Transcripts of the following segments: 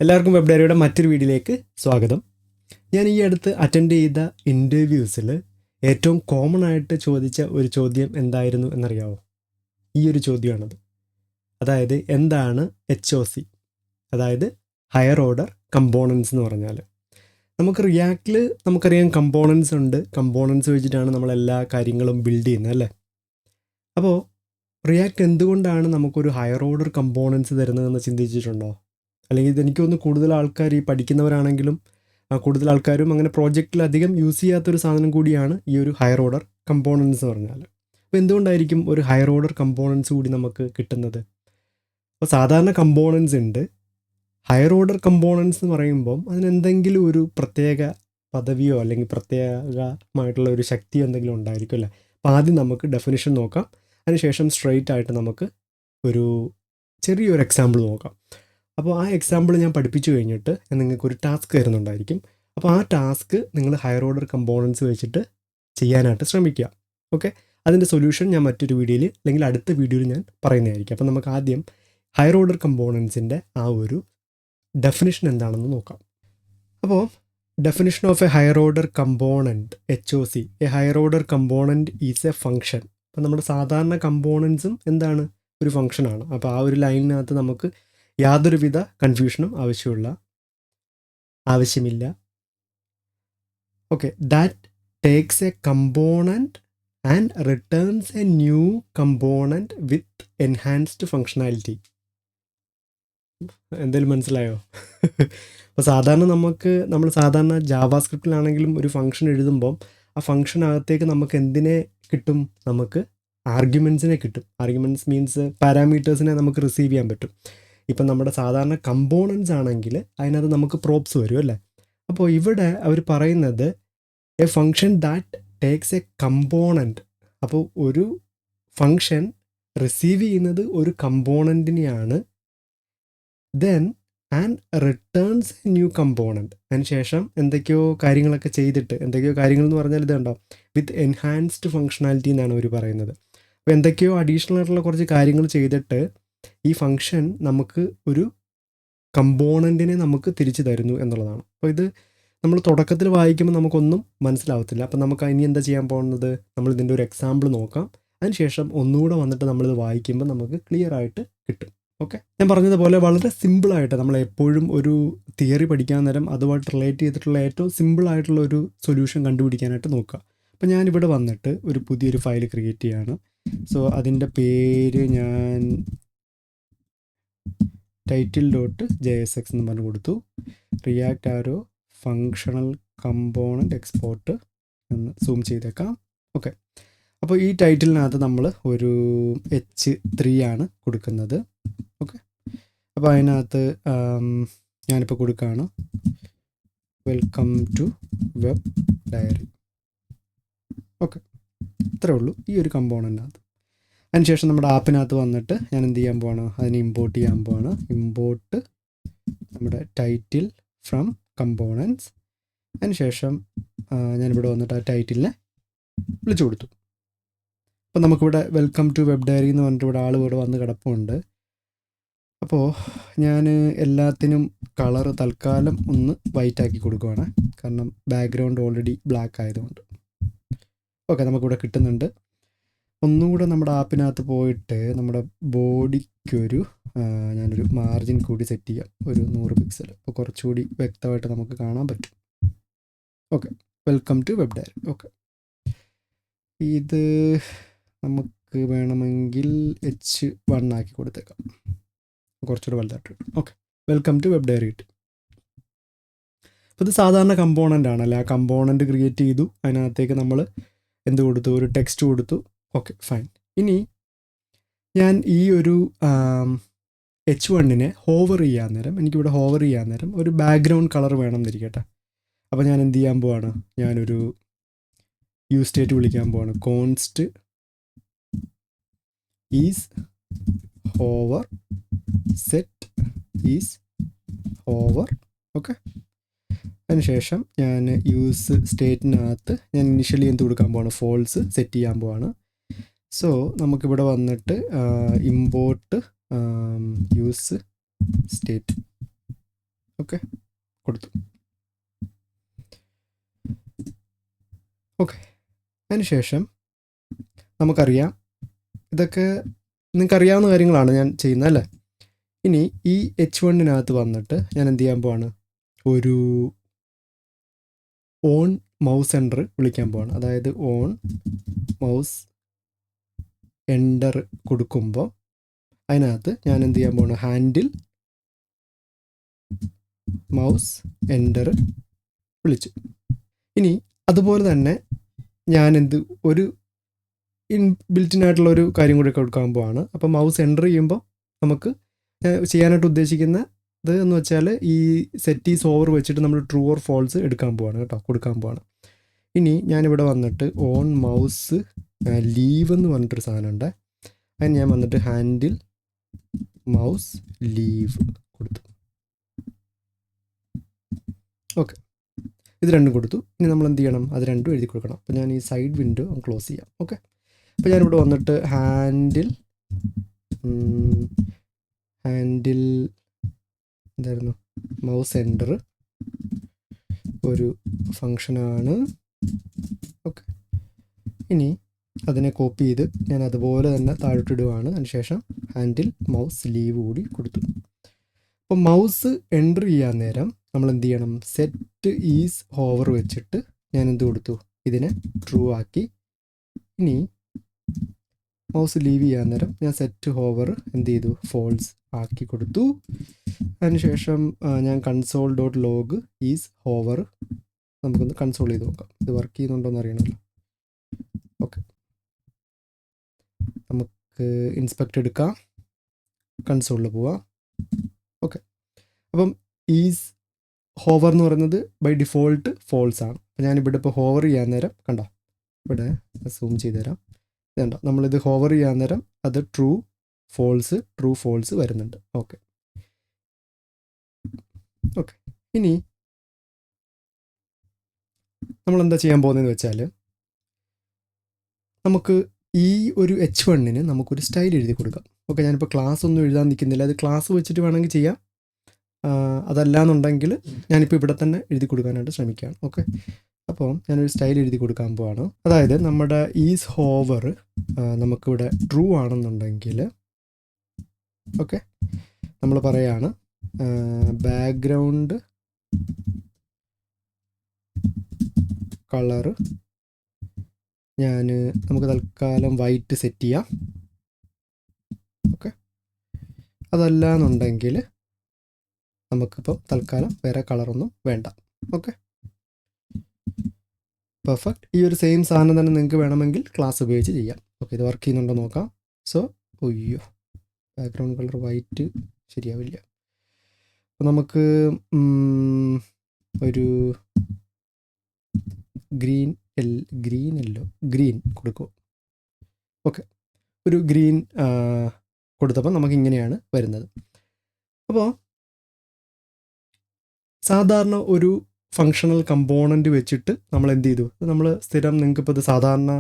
എല്ലാവർക്കും വെബ് ഡയറിയുടെ മറ്റൊരു വീഡിയോയിലേക്ക് സ്വാഗതം. ഞാൻ ഈ അടുത്ത് അറ്റൻഡ് ചെയ്ത ഇൻ്റർവ്യൂസിൽ ഏറ്റവും കോമൺ ആയിട്ട് ചോദിച്ച ഒരു ചോദ്യം എന്തായിരുന്നു എന്നറിയാമോ? ഈ ഒരു ചോദ്യമാണത്. അതായത് എന്താണ് HOC, അതായത് ഹയർ ഓർഡർ കമ്പോണൻസ് എന്ന് പറഞ്ഞാൽ. നമുക്ക് റിയാക്റ്റിൽ നമുക്കറിയാം കമ്പോണൻസ് ഉണ്ട്. കമ്പോണൻസ് വെച്ചിട്ടാണ് നമ്മളെല്ലാ കാര്യങ്ങളും ബിൽഡ് ചെയ്യുന്നത് അല്ലേ? അപ്പോൾ റിയാക്റ്റ് എന്തുകൊണ്ടാണ് നമുക്കൊരു ഹയർ ഓർഡർ കമ്പോണൻസ് തരുന്നതെന്ന് ചിന്തിച്ചിട്ടുണ്ടോ? അല്ലെങ്കിൽ ഇതെനിക്കൊന്ന് കൂടുതൽ ആൾക്കാർ ഈ പഠിക്കുന്നവരാണെങ്കിലും കൂടുതൽ ആൾക്കാരും അങ്ങനെ പ്രോജക്റ്റിൽ അധികം യൂസ് ചെയ്യാത്തൊരു സാധനം കൂടിയാണ് ഈ ഒരു ഹയർ ഓർഡർ കമ്പോണൻസ് പറഞ്ഞാൽ. അപ്പോൾ എന്തുകൊണ്ടായിരിക്കും ഒരു ഹയർ ഓർഡർ കമ്പോണൻസ് കൂടി നമുക്ക് കിട്ടുന്നത്? അപ്പോൾ സാധാരണ കമ്പോണൻസ് ഉണ്ട്. ഹയർ ഓർഡർ കമ്പോണൻസ് എന്ന് പറയുമ്പം അതിനെന്തെങ്കിലും ഒരു പ്രത്യേക പദവിയോ അല്ലെങ്കിൽ പ്രത്യേകമായിട്ടുള്ള ഒരു ശക്തിയോ എന്തെങ്കിലും ഉണ്ടായിരിക്കും അല്ലേ? അപ്പോൾ ആദ്യം നമുക്ക് ഡെഫിനിഷൻ നോക്കാം. അതിനുശേഷം സ്ട്രെയിറ്റ് ആയിട്ട് നമുക്ക് ഒരു ചെറിയൊരു എക്സാമ്പിൾ നോക്കാം. അപ്പോൾ ആ എക്സാമ്പിൾ ഞാൻ പഠിപ്പിച്ചു കഴിഞ്ഞിട്ട് നിങ്ങൾക്കൊരു ടാസ്ക് തരുന്നുണ്ടായിരിക്കും. അപ്പോൾ ആ ടാസ്ക് നിങ്ങൾ ഹയർ ഓർഡർ കമ്പോണൻസ് വെച്ചിട്ട് ചെയ്യാനായിട്ട് ശ്രമിക്കുക. ഓക്കെ, അതിൻ്റെ സൊല്യൂഷൻ ഞാൻ മറ്റൊരു വീഡിയോയിൽ അല്ലെങ്കിൽ അടുത്ത വീഡിയോയിൽ ഞാൻ പറയുന്നതായിരിക്കും. അപ്പോൾ നമുക്ക് ആദ്യം ഹയർ ഓർഡർ കമ്പോണൻസിൻ്റെ ആ ഒരു ഡെഫിനിഷൻ എന്താണെന്ന് നോക്കാം. അപ്പോൾ definition of A higher order component HOC, A higher order component is A function. അപ്പോൾ നമ്മുടെ സാധാരണ കമ്പോണൻസും എന്താണ്? ഒരു ഫംഗ്ഷനാണ്. അപ്പോൾ ആ ഒരു ലൈനിനകത്ത് നമുക്ക് യാതൊരുവിധ കൺഫ്യൂഷനും ആവശ്യമില്ല. Okay, that takes a component and returns a new component with enhanced functionality. എന്തെങ്കിലും മനസ്സിലായോ? അപ്പോൾ സാധാരണ നമ്മൾ സാധാരണ ജാവാസ്ക്രിപ്റ്റിലാണെങ്കിലും ഒരു ഫംഗ്ഷൻ എഴുതുമ്പം ആ ഫംഗ്ഷനകത്തേക്ക് നമുക്ക് എന്തിനെ കിട്ടും? നമുക്ക് ആർഗ്യുമെൻറ്റ്സിനെ കിട്ടും. ആർഗ്യുമെൻറ്റ്സ് മീൻസ് പാരാമീറ്റേഴ്സിനെ നമുക്ക് റിസീവ് ചെയ്യാൻ പറ്റും. ഇപ്പം നമ്മുടെ സാധാരണ കമ്പോണൻസ് ആണെങ്കിൽ അതിനകത്ത് നമുക്ക് പ്രോപ്സ് വരും അല്ലേ? അപ്പോൾ ഇവിടെ അവർ പറയുന്നത് a function that takes a component. അപ്പോൾ ഒരു ഫങ്ഷൻ റിസീവ് ചെയ്യുന്നത് ഒരു കമ്പോണൻറ്റിനെയാണ്. Then and returns a new component. അതിന് ശേഷം എന്തൊക്കെയോ കാര്യങ്ങളൊക്കെ ചെയ്തിട്ട്, എന്തൊക്കെയോ കാര്യങ്ങൾ എന്ന് പറഞ്ഞാൽ ഇതുണ്ടോ, വിത്ത് എൻഹാൻസ്ഡ് ഫങ്ഷണാലിറ്റി എന്നാണ് അവർ പറയുന്നത്. അപ്പോൾ എന്തൊക്കെയോ അഡീഷണൽ ആയിട്ടുള്ള കുറച്ച് കാര്യങ്ങൾ ചെയ്തിട്ട് ഈ ഫംഗ്ഷൻ നമുക്ക് ഒരു കമ്പോണൻറ്റിനെ നമുക്ക് തിരിച്ചു തരുന്നു എന്നുള്ളതാണ്. അപ്പോൾ ഇത് നമ്മൾ തുടക്കത്തിൽ വായിക്കുമ്പോൾ നമുക്കൊന്നും മനസ്സിലാവത്തില്ല. അപ്പോൾ നമുക്ക് ഇനി എന്താ ചെയ്യാൻ പോകുന്നത്? നമ്മൾ ഇതിൻ്റെ ഒരു എക്സാമ്പിൾ നോക്കാം. അതിനുശേഷം ഒന്നുകൂടെ വന്നിട്ട് നമ്മളിത് വായിക്കുമ്പോൾ നമുക്ക് ക്ലിയർ ആയിട്ട് കിട്ടും. ഓക്കെ, ഞാൻ പറഞ്ഞതുപോലെ വളരെ സിമ്പിളായിട്ട് നമ്മൾ എപ്പോഴും ഒരു തിയറി പഠിക്കാൻ നേരം അതുമായിട്ട് റിലേറ്റ് ചെയ്തിട്ടുള്ള ഏറ്റവും സിമ്പിളായിട്ടുള്ള ഒരു സൊല്യൂഷൻ കണ്ടുപിടിക്കാനായിട്ട് നോക്കുക. അപ്പോൾ ഞാനിവിടെ വന്നിട്ട് ഒരു പുതിയൊരു ഫയൽ ക്രിയേറ്റ് ചെയ്യുകയാണ്. സോ അതിൻ്റെ പേര് ഞാൻ title.jsx എന്ന് പറഞ്ഞു കൊടുത്തു. റിയാക്ട് ആരോ ഫങ്ഷണൽ കമ്പോണൻറ്റ് എക്സ്പോർട്ട് എന്ന് സൂം ചെയ്തേക്കാം. ഓക്കെ, അപ്പോൾ ഈ ടൈറ്റിലിനകത്ത് നമ്മൾ ഒരു H3 ആണ് കൊടുക്കുന്നത്. ഓക്കെ, അപ്പോൾ അതിനകത്ത് ഞാനിപ്പോൾ കൊടുക്കുകയാണ് welcome to web diary. Okay, ഇത്രേ ഉള്ളൂ ഈ ഒരു കമ്പോണൻറ്റിനകത്ത്. അതിനുശേഷം നമ്മുടെ ആപ്പിനകത്ത് വന്നിട്ട് ഞാൻ എന്ത് ചെയ്യാൻ പോവാണ്? അതിനെ ഇമ്പോർട്ട് ചെയ്യാൻ പോവാണ്. ഇമ്പോർട്ട് നമ്മുടെ ടൈറ്റിൽ ഫ്രം കമ്പോണൻസ്. അതിനുശേഷം ഞാനിവിടെ വന്നിട്ട് ആ ടൈറ്റിലിനെ വിളിച്ചു കൊടുത്തു. അപ്പോൾ നമുക്കിവിടെ വെൽക്കം ടു വെബ് ഡയറി എന്ന് പറഞ്ഞിട്ട് ഇവിടെ ഇവിടെ വന്ന് കിടപ്പുണ്ട്. അപ്പോൾ ഞാൻ എല്ലാത്തിനും കളർ തൽക്കാലം ഒന്ന് വൈറ്റ് ആക്കി കൊടുക്കുവാണ്, കാരണം ബാക്ക്ഗ്രൗണ്ട് ഓൾറെഡി ബ്ലാക്ക് ആയതുകൊണ്ട്. ഓക്കെ, നമുക്കിവിടെ കിട്ടുന്നുണ്ട്. ഒന്നുകൂടെ നമ്മുടെ ആപ്പിനകത്ത് പോയിട്ട് നമ്മുടെ ബോഡിക്കൊരു ഞാനൊരു മാർജിൻ കൂടി സെറ്റ് ചെയ്യാം, ഒരു 100 പിക്സൽ. അപ്പോൾ കുറച്ചുകൂടി വ്യക്തമായിട്ട് നമുക്ക് കാണാൻ പറ്റും. Okay, welcome to web diary. Okay, ഇത് നമുക്ക് വേണമെങ്കിൽ H1 ആക്കി കൊടുത്തേക്കാം, കുറച്ചുകൂടെ വലുതായിട്ട്. Okay, welcome to web diary കിട്ടി. അപ്പോൾ ഇത് സാധാരണ കമ്പോണൻ്റ് ആണല്ലേ? ആ കമ്പോണൻ്റ് ക്രിയേറ്റ് ചെയ്തു, അതിനകത്തേക്ക് നമ്മൾ എന്ത് കൊടുത്തു? ഒരു ടെക്സ്റ്റ് കൊടുത്തു. Okay, fine. ഇനി ഞാൻ ഈ ഒരു H1നെ ഹോവർ ചെയ്യാൻ നേരം, എനിക്കിവിടെ ഹോവർ ചെയ്യാൻ നേരം ഒരു ബാക്ക്ഗ്രൗണ്ട് കളർ വേണം എന്നിരിക്കട്ടെ. അപ്പോൾ ഞാൻ എന്ത് ചെയ്യാൻ പോവാണ്? ഞാനൊരു യൂസ് സ്റ്റേറ്റ് വിളിക്കാൻ പോവാണ്. Const is hover set is hover. Okay, അതിനുശേഷം ഞാൻ യൂസ് സ്റ്റേറ്റിനകത്ത് ഞാൻ ഇനിഷ്യലി എന്ത് കൊടുക്കാൻ പോവാണ്? ഫോൾസ് സെറ്റ് ചെയ്യാൻ പോവാണ്. സോ നമുക്കിവിടെ വന്നിട്ട് ഇമ്പോർട്ട് യൂസ് സ്റ്റേറ്റ്. ഓക്കെ, കൊടുത്തു. ഓക്കെ, അതിനുശേഷം നമുക്കറിയാം ഇതൊക്കെ നിങ്ങൾക്കറിയാവുന്ന കാര്യങ്ങളാണ് ഞാൻ ചെയ്യുന്നത് അല്ലേ. ഇനി ഈ H1 വന്നിട്ട് ഞാൻ എന്ത് ചെയ്യാൻ പോവാണ്, ഒരു ഓൺ മൗസ് എൻ്റർ വിളിക്കാൻ പോവാണ്. അതായത് ഓൺ മൗസ് എൻ്റർ കൊടുക്കുമ്പോൾ അതിനകത്ത് ഞാൻ എന്ത് ചെയ്യാൻ പോവാണ്, ഹാൻഡിൽ മൗസ് എൻ്റർ വിളിച്ചു. ഇനി അതുപോലെ തന്നെ ഞാൻ ഒരു ബിൽറ്റിനായിട്ടുള്ള ഒരു കാര്യം കൂടി കൊടുക്കാൻ പോവാണ്. അപ്പോൾ മൗസ് എൻ്റർ ചെയ്യുമ്പോൾ നമുക്ക് ചെയ്യാനായിട്ട് ഉദ്ദേശിക്കുന്ന ഇത് എന്ന് വെച്ചാൽ ഈ സെറ്റ് ഈസ് ഓവർ വെച്ചിട്ട് നമ്മൾ ട്രൂ ഓർ ഫോൾസ് എടുക്കാൻ പോവാണ് കേട്ടോ, കൊടുക്കാൻ പോവാണ്. ഇനി ഞാനിവിടെ വന്നിട്ട് ഓൺ മൗസ് ലീവ് എന്ന് പറഞ്ഞിട്ടൊരു സാധനമുണ്ട്. അതിന് ഞാൻ വന്നിട്ട് ഹാൻഡിൽ മൗസ് ലീവ് കൊടുത്തു. ഓക്കെ, ഇത് രണ്ടും കൊടുത്തു. ഇനി നമ്മൾ എന്ത് ചെയ്യണം, അത് രണ്ടും എഴുതി കൊടുക്കണം. അപ്പോൾ ഞാൻ ഈ സൈഡ് വിൻഡോ ക്ലോസ് ചെയ്യാം. ഓക്കെ, അപ്പോൾ ഞാനിവിടെ വന്നിട്ട് ഹാൻഡിൽ എന്തായിരുന്നു, മൗസ് എൻ്റർ ഒരു ഫങ്ഷനാണ്. ഓക്കെ, ഇനി അതിനെ കോപ്പി ചെയ്ത് ഞാൻ അതുപോലെ തന്നെ താഴോട്ടിടുകയാണ്. അതിനുശേഷം ഹാൻഡിൽ മൗസ് ലീവ് കൂടി കൊടുത്തു. അപ്പോൾ മൗസ് എൻ്റർ ചെയ്യാൻ നേരം നമ്മൾ എന്ത് ചെയ്യണം, സെറ്റ് ഈസ് ഹോവർ വെച്ചിട്ട് ഞാൻ എന്ത് കൊടുത്തു, ഇതിനെ ട്രൂ ആക്കി. ഇനി മൗസ് ലീവ് ചെയ്യാൻ നേരം ഞാൻ സെറ്റ് ഹോവർ എന്ത് ചെയ്തു, ഫോൾസ് ആക്കി കൊടുത്തു. അതിനുശേഷം ഞാൻ console dot log is hover നമുക്കൊന്ന് കൺസോൾ ചെയ്ത് നോക്കാം, ഇത് വർക്ക് ചെയ്യുന്നുണ്ടോ എന്ന് അറിയണമല്ലോ. ഓക്കെ, നമുക്ക് ഇൻസ്പെക്ട് എടുക്കാം, കൺസോളിൽ പോവാം. ഓക്കെ, അപ്പം ഈസ് ഹോവർ എന്ന് പറയുന്നത് ബൈ ഡിഫോൾട്ട് ഫോൾസ് ആണ്. അപ്പോൾ ഞാനിവിടെ ഇപ്പോൾ ഹോവർ ചെയ്യാൻ നേരം കണ്ടോ, ഇവിടെ സൂം ചെയ്ത് തരാം, ഇതുണ്ടോ, നമ്മളിത് ഹോവർ ചെയ്യാൻ നേരം അത് ട്രൂ ഫോൾസ് വരുന്നുണ്ട്. ഓക്കെ, ഓക്കെ, ഇനി നമ്മളെന്താ ചെയ്യാൻ പോകുന്നതെന്ന് വെച്ചാൽ നമുക്ക് ഈ ഒരു H1 നമുക്കൊരു സ്റ്റൈൽ എഴുതി കൊടുക്കാം. ഓക്കെ, ഞാനിപ്പോൾ ക്ലാസ് ഒന്നും എഴുതാൻ നിൽക്കുന്നില്ല, അത് ക്ലാസ് വെച്ചിട്ട് വേണമെങ്കിൽ ചെയ്യാം. അതല്ലാന്നുണ്ടെങ്കിൽ ഞാനിപ്പോൾ ഇവിടെ തന്നെ എഴുതി കൊടുക്കാനായിട്ട് ശ്രമിക്കുകയാണ്. ഓക്കെ, അപ്പോൾ ഞാനൊരു സ്റ്റൈൽ എഴുതി കൊടുക്കാൻ പോവാണ്. അതായത് നമ്മുടെ ഈസ് ഹോവർ നമുക്കിവിടെ ട്രൂ ആണെന്നുണ്ടെങ്കിൽ ഓക്കെ, നമ്മൾ പറയാണ് ബാക്ക്ഗ്രൗണ്ട് കളറ് നമുക്ക് തൽക്കാലം വൈറ്റ് സെറ്റ് ചെയ്യാം. ഓക്കെ, അതല്ല എന്നുണ്ടെങ്കിൽ നമുക്കിപ്പോൾ തൽക്കാലം വേറെ കളറൊന്നും വേണ്ട. Okay, perfect. ഈ ഒരു സെയിം സാധനം തന്നെ നിങ്ങൾക്ക് വേണമെങ്കിൽ ക്ലാസ് ഉപയോഗിച്ച് ചെയ്യാം. ഓക്കെ, ഇത് വർക്ക് ചെയ്യുന്നുണ്ടോ നോക്കാം. സോ ഒയ്യോ, ബാക്ക്ഗ്രൗണ്ട് കളർ വൈറ്റ് ശരിയാവില്ല. അപ്പോൾ നമുക്ക് ഒരു ഗ്രീൻ കൊടുക്കും. ഓക്കെ, ഒരു ഗ്രീൻ കൊടുത്തപ്പോൾ നമുക്ക് ഇങ്ങനെയാണ് വരുന്നത്. അപ്പോൾ സാധാരണ ഒരു ഫങ്ഷണൽ കമ്പോണൻറ്റ് വെച്ചിട്ട് നമ്മൾ എന്ത് ചെയ്തു, നമ്മൾ സ്ഥിരം നിങ്ങൾക്കിപ്പോൾ ഇത് സാധാരണ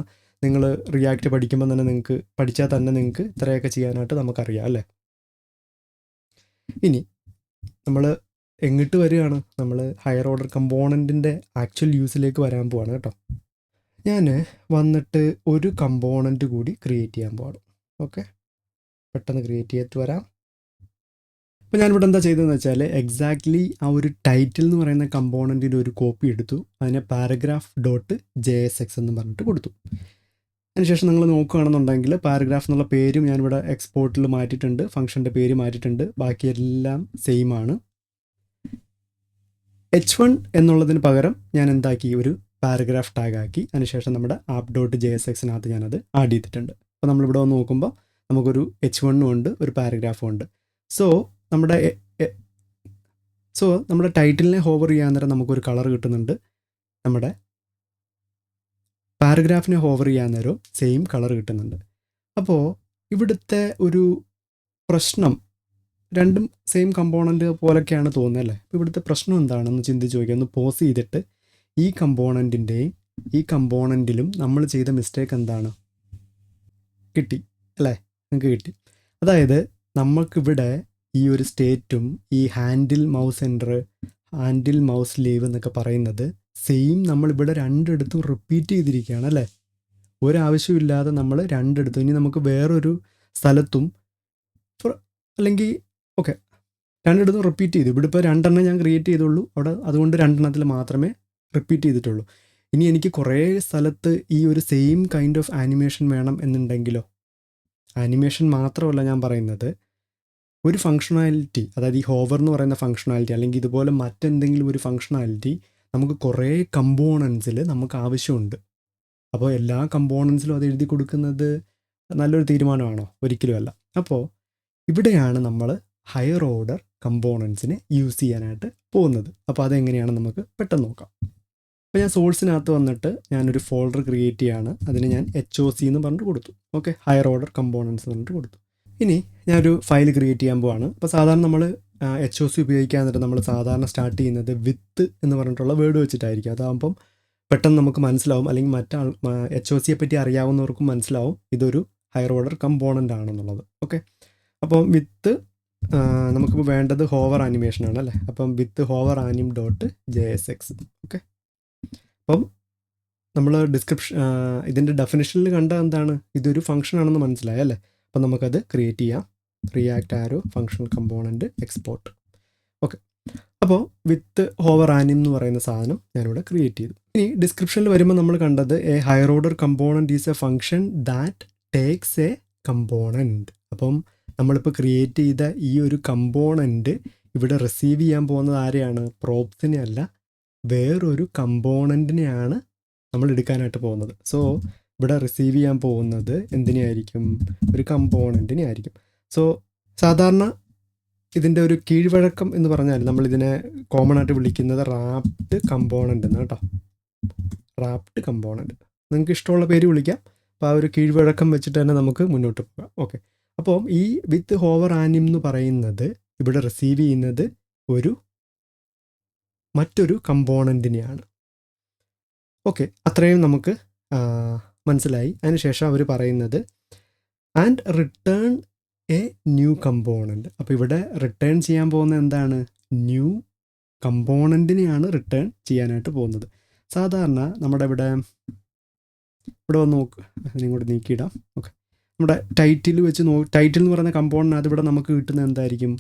നിങ്ങൾ റിയാക്റ്റ് പഠിക്കുമ്പോൾ തന്നെ പഠിച്ചാൽ തന്നെ നിങ്ങൾക്ക് ഇത്രയൊക്കെ ചെയ്യാനായിട്ട് നമുക്കറിയാം അല്ലേ. ഇനി നമ്മൾ എങ്ങിട്ട് വരികയാണ്, നമ്മൾ ഹയർ ഓർഡർ കമ്പോണൻറ്റിൻ്റെ ആക്ച്വൽ യൂസിലേക്ക് വരാൻ പോവാണ് കേട്ടോ. ഞാൻ വന്നിട്ട് ഒരു കമ്പോണൻറ്റ് കൂടി ക്രിയേറ്റ് ചെയ്യാൻ പോവാണ്. ഓക്കെ, പെട്ടെന്ന് ക്രിയേറ്റ് ചെയ്തിട്ട് വരാം. അപ്പോൾ ഞാനിവിടെ എന്താ ചെയ്തതെന്ന് വെച്ചാൽ എക്സാക്ട്ലി ആ ഒരു ടൈറ്റിൽ എന്ന് പറയുന്ന കമ്പോണൻറ്റിൻ്റെ ഒരു കോപ്പി എടുത്തു, അതിനെ paragraph.jsx എന്ന് പറഞ്ഞിട്ട് കൊടുത്തു. അതിനുശേഷം നിങ്ങൾ നോക്കുകയാണെന്നുണ്ടെങ്കിൽ പാരഗ്രാഫ് എന്നുള്ള പേരും ഞാനിവിടെ എക്സ്പോർട്ടിൽ മാറ്റിയിട്ടുണ്ട്, ഫംഗ്ഷൻ്റെ പേര് മാറ്റിയിട്ടുണ്ട്, ബാക്കിയെല്ലാം സെയിം ആണ്. H1 എന്നുള്ളതിന് പകരം ഞാൻ എന്താക്കി, ഒരു പാരഗ്രാഫ് ടാഗ് ആക്കി. അതിനുശേഷം നമ്മുടെ app.jsx-നകത്ത് ഞാനത് ആഡ് ചെയ്തിട്ടുണ്ട്. അപ്പോൾ നമ്മളിവിടെ വന്ന് നോക്കുമ്പോൾ നമുക്കൊരു H1 ഉണ്ട്, ഒരു പാരഗ്രാഫും ഉണ്ട്. സോ നമ്മുടെ ടൈറ്റിലിനെ ഹോവർ ചെയ്യാൻ നേരം നമുക്കൊരു കളർ കിട്ടുന്നുണ്ട്, നമ്മുടെ പാരഗ്രാഫിനെ ഹോവർ ചെയ്യാൻ നേരം സെയിം കളർ കിട്ടുന്നുണ്ട്. അപ്പോൾ ഇവിടുത്തെ ഒരു പ്രശ്നം, രണ്ടും സെയിം കമ്പോണൻറ്റ് പോലൊക്കെയാണ് തോന്നുന്നത് അല്ലേ. അപ്പോൾ ഇവിടുത്തെ പ്രശ്നം എന്താണെന്ന് ചിന്തിച്ച് നോക്കിയാൽ ഒന്ന് പോസ് ചെയ്തിട്ട് ഈ കമ്പോണൻറ്റിൻ്റെയും ഈ കമ്പോണൻറ്റിലും നമ്മൾ ചെയ്ത മിസ്റ്റേക്ക് എന്താണ് കിട്ടി അല്ലേ, നിങ്ങൾക്ക് കിട്ടി. അതായത് നമുക്കിവിടെ ഈ ഒരു സ്റ്റേറ്റും ഈ handle mouse enter, handle mouse leave എന്നൊക്കെ പറയുന്നത് സെയിം നമ്മളിവിടെ രണ്ടിടത്തും റിപ്പീറ്റ് ചെയ്തിരിക്കുകയാണ് അല്ലേ. ഒരാവശ്യമില്ലാതെ നമ്മൾ രണ്ടിടത്തും, ഇനി നമുക്ക് വേറൊരു സ്ഥലത്തും അല്ലെങ്കിൽ ഓക്കെ രണ്ടിടത്തും റിപ്പീറ്റ് ചെയ്തു. ഇവിടെ ഇപ്പോൾ രണ്ടെണ്ണം ഞാൻ ക്രിയേറ്റ് ചെയ്തുള്ളൂ അവിടെ, അതുകൊണ്ട് രണ്ടെണ്ണത്തിൽ മാത്രമേ റിപ്പീറ്റ് ചെയ്തിട്ടുള്ളൂ. ഇനി എനിക്ക് കുറേ സ്ഥലത്ത് ഈ ഒരു സെയിം കൈൻഡ് ഓഫ് ആനിമേഷൻ വേണം എന്നുണ്ടെങ്കിലോ, ആനിമേഷൻ മാത്രമല്ല ഞാൻ പറയുന്നത്, ഒരു ഫങ്ഷണാലിറ്റി, അതായത് ഈ ഹോവർ എന്ന് പറയുന്ന ഫങ്ഷണാലിറ്റി അല്ലെങ്കിൽ ഇതുപോലെ മറ്റെന്തെങ്കിലും ഒരു ഫങ്ഷണാലിറ്റി നമുക്ക് കുറേ കമ്പോണൻസിൽ നമുക്ക് ആവശ്യമുണ്ട്. അപ്പോൾ എല്ലാ കമ്പോണൻസിലും അത് എഴുതി കൊടുക്കുന്നത് നല്ലൊരു തീരുമാനമാണോ? ഒരിക്കലുമല്ല. അപ്പോൾ ഇവിടെയാണ് നമ്മൾ ഹയർ ഓർഡർ കമ്പോണൻസിനെ യൂസ് ചെയ്യാനായിട്ട് പോകുന്നത്. അപ്പോൾ അതെങ്ങനെയാണ് നമുക്ക് പെട്ടെന്ന് നോക്കാം. അപ്പോൾ ഞാൻ സോഴ്സിനകത്ത് വന്നിട്ട് ഞാനൊരു ഫോൾഡർ ക്രിയേറ്റ് ചെയ്യുകയാണ്. അതിന് ഞാൻ HOC എന്ന് പറഞ്ഞിട്ട് കൊടുത്തു. ഓക്കെ, ഹയർ ഓർഡർ കമ്പോണൻസ് പറഞ്ഞിട്ട് കൊടുത്തു. ഇനി ഞാനൊരു ഫയൽ ക്രിയേറ്റ് ചെയ്യാൻ പോവാണ്. അപ്പോൾ സാധാരണ നമ്മൾ HOC ഉപയോഗിക്കാൻ നേരം നമ്മൾ സാധാരണ സ്റ്റാർട്ട് ചെയ്യുന്നത് വിത്ത് എന്ന് പറഞ്ഞിട്ടുള്ള വേർഡ് വെച്ചിട്ടായിരിക്കും. അതാകുമ്പം പെട്ടെന്ന് നമുക്ക് മനസ്സിലാവും, അല്ലെങ്കിൽ മറ്റാൾ HOCയെ പറ്റി അറിയാവുന്നവർക്കും മനസ്സിലാവും ഇതൊരു ഹയർ ഓർഡർ കമ്പോണൻ്റ് ആണെന്നുള്ളത്. ഓക്കെ, അപ്പം വിത്ത് നമുക്കിപ്പോൾ വേണ്ടത് ഹോവർ ആനിമേഷനാണ് അല്ലേ. അപ്പം വിത്ത് ഹോവർ ആനിം .jsx. ഓക്കെ, അപ്പം നമ്മൾ ഇതിൻ്റെ ഡെഫിനിഷനിൽ കണ്ട എന്താണ്, ഇതൊരു ഫംഗ്ഷൻ ആണെന്ന് മനസ്സിലായി അല്ലേ. അപ്പം നമുക്കത് ക്രിയേറ്റ് ചെയ്യാം. റിയാക്ട് ആരോ ഫങ്ഷണൽ കമ്പോണൻറ്റ് എക്സ്പോർട്ട്. ഓക്കെ, അപ്പോൾ വിത്ത് ഹോവർ ആനിം എന്ന് പറയുന്ന സാധനം ഞാനിവിടെ ക്രിയേറ്റ് ചെയ്തു. ഇനി ഡിസ്ക്രിപ്ഷനിൽ വരുമ്പോൾ നമ്മൾ കണ്ടത് A higher order component is A function that takes a component. അപ്പം നമ്മളിപ്പോൾ ക്രിയേറ്റ് ചെയ്ത ഈ ഒരു കമ്പോണൻറ്റ് ഇവിടെ റിസീവ് ചെയ്യാൻ പോകുന്നത് ആരെയാണ്? പ്രോപ്സിനെ അല്ല, വേറൊരു കമ്പോണൻറ്റിനെയാണ് നമ്മൾ എടുക്കാനായിട്ട് പോകുന്നത്. സോ ഇവിടെ റിസീവ് ചെയ്യാൻ പോകുന്നത് എന്തിനെയായിരിക്കും? ഒരു കമ്പോണൻറ്റിനെ ആയിരിക്കും. സോ സാധാരണ ഇതിൻ്റെ ഒരു കീഴ്വഴക്കം എന്ന് പറഞ്ഞാൽ നമ്മളിതിനെ കോമൺ ആയിട്ട് വിളിക്കുന്നത് റാപ്ഡ് കമ്പോണൻ്റ് എന്ന് കേട്ടോ. റാപ്ഡ് കമ്പോണൻ്റ്, നിങ്ങൾക്ക് ഇഷ്ടമുള്ള പേര് വിളിക്കാം. അപ്പോൾ ആ ഒരു കീഴ്വഴക്കം വെച്ചിട്ട് തന്നെ നമുക്ക് മുന്നോട്ട് പോകാം. ഓക്കെ, അപ്പോൾ ഈ വിത്ത് ഹോവർ ആനിം എന്ന് പറയുന്നത് ഇവിടെ റിസീവ് ചെയ്യുന്നത് മറ്റൊരു കമ്പോണൻറ്റിനെയാണ്. ഓക്കെ, അത്രയും നമുക്ക് മനസ്സിലായി. അതിനുശേഷം അവർ പറയുന്നത് and return A new component. അപ്പോൾ ഇവിടെ റിട്ടേൺ ചെയ്യാൻ പോകുന്ന എന്താണ്? ന്യൂ കമ്പോണൻറ്റിനെയാണ് റിട്ടേൺ ചെയ്യാനായിട്ട് പോകുന്നത്. സാധാരണ നമ്മുടെ ഇവിടെ വന്ന് നോക്ക്, അതിനിങ്ങോട്ട് നീക്കിയിടാം. ഓക്കെ, നമ്മുടെ ടൈറ്റിൽ വെച്ച് ടൈറ്റിൽ എന്ന് പറയുന്ന കമ്പോണൻ്റ് അതിവിടെ നമുക്ക് കിട്ടുന്നത് എന്തായിരിക്കും?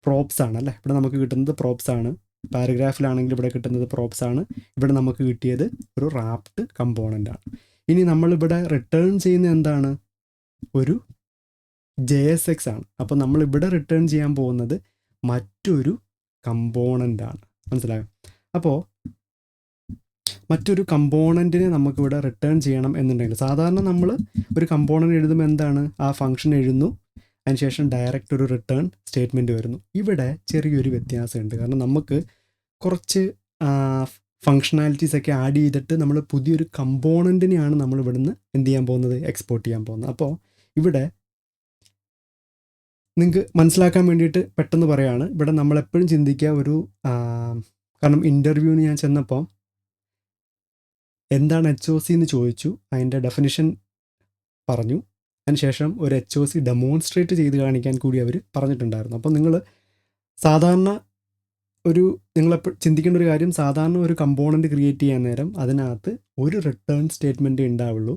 പ്രോപ്സ് ആണ് അല്ലേ. ഇവിടെ നമുക്ക് കിട്ടുന്നത് പ്രോപ്സ് ആണ്. പാരഗ്രാഫിലാണെങ്കിൽ ഇവിടെ കിട്ടുന്നത് പ്രോപ്സ് ആണ്. ഇവിടെ നമുക്ക് കിട്ടിയത് ഒരു റാപ്ഡ് കമ്പോണൻ്റ് ആണ്. ഇനി നമ്മളിവിടെ റിട്ടേൺ ചെയ്യുന്ന എന്താണ്? ഒരു JSX ആണ്. അപ്പോൾ നമ്മളിവിടെ റിട്ടേൺ ചെയ്യാൻ പോകുന്നത് മറ്റൊരു കമ്പോണൻ്റ് ആണ്. മനസ്സിലായോ? അപ്പോൾ മറ്റൊരു കമ്പോണൻറ്റിനെ നമുക്കിവിടെ റിട്ടേൺ ചെയ്യണം എന്നുണ്ടെങ്കിൽ സാധാരണ നമ്മൾ ഒരു കമ്പോണൻ്റ് എഴുതുമ്പോൾ എന്താണ്? ആ ഫംഗ്ഷൻ എഴുതുന്നു, അതിനുശേഷം ഡയറക്റ്റ് ഒരു റിട്ടേൺ സ്റ്റേറ്റ്മെൻറ്റ് വരുന്നു. ഇവിടെ ചെറിയൊരു വ്യത്യാസമുണ്ട്. കാരണം നമുക്ക് കുറച്ച് ഫങ്ഷണാലിറ്റീസ് ഒക്കെ ആഡ് ചെയ്തിട്ട് നമ്മൾ പുതിയൊരു കമ്പോണൻറ്റിനെയാണ് നമ്മൾ ഇവിടുന്ന് എന്ത് ചെയ്യാൻ പോകുന്നത്? എക്സ്പോർട്ട് ചെയ്യാൻ പോകുന്നത്. അപ്പോൾ ഇവിടെ നിങ്ങൾക്ക് മനസ്സിലാക്കാൻ വേണ്ടിയിട്ട് പെട്ടെന്ന് പറയുകയാണ്. ഇവിടെ നമ്മളെപ്പോഴും ചിന്തിക്കുക കാരണം ഇൻ്റർവ്യൂവിന് ഞാൻ ചെന്നപ്പോൾ എന്താണ് HOC എന്ന് ചോദിച്ചു, അതിൻ്റെ ഡെഫിനിഷൻ പറഞ്ഞു, അതിനുശേഷം ഒരു HOC ഡെമോൺസ്ട്രേറ്റ് ചെയ്ത് കാണിക്കാൻ കൂടി അവർ പറഞ്ഞിട്ടുണ്ടായിരുന്നു. അപ്പോൾ നിങ്ങൾ സാധാരണ നിങ്ങളെപ്പോഴും ചിന്തിക്കേണ്ട ഒരു കാര്യം, സാധാരണ ഒരു കമ്പോണൻറ്റ് ക്രിയേറ്റ് ചെയ്യാൻ നേരം അതിനകത്ത് ഒരു റിട്ടേൺ സ്റ്റേറ്റ്മെൻറ്റ് ഉണ്ടാവുള്ളൂ.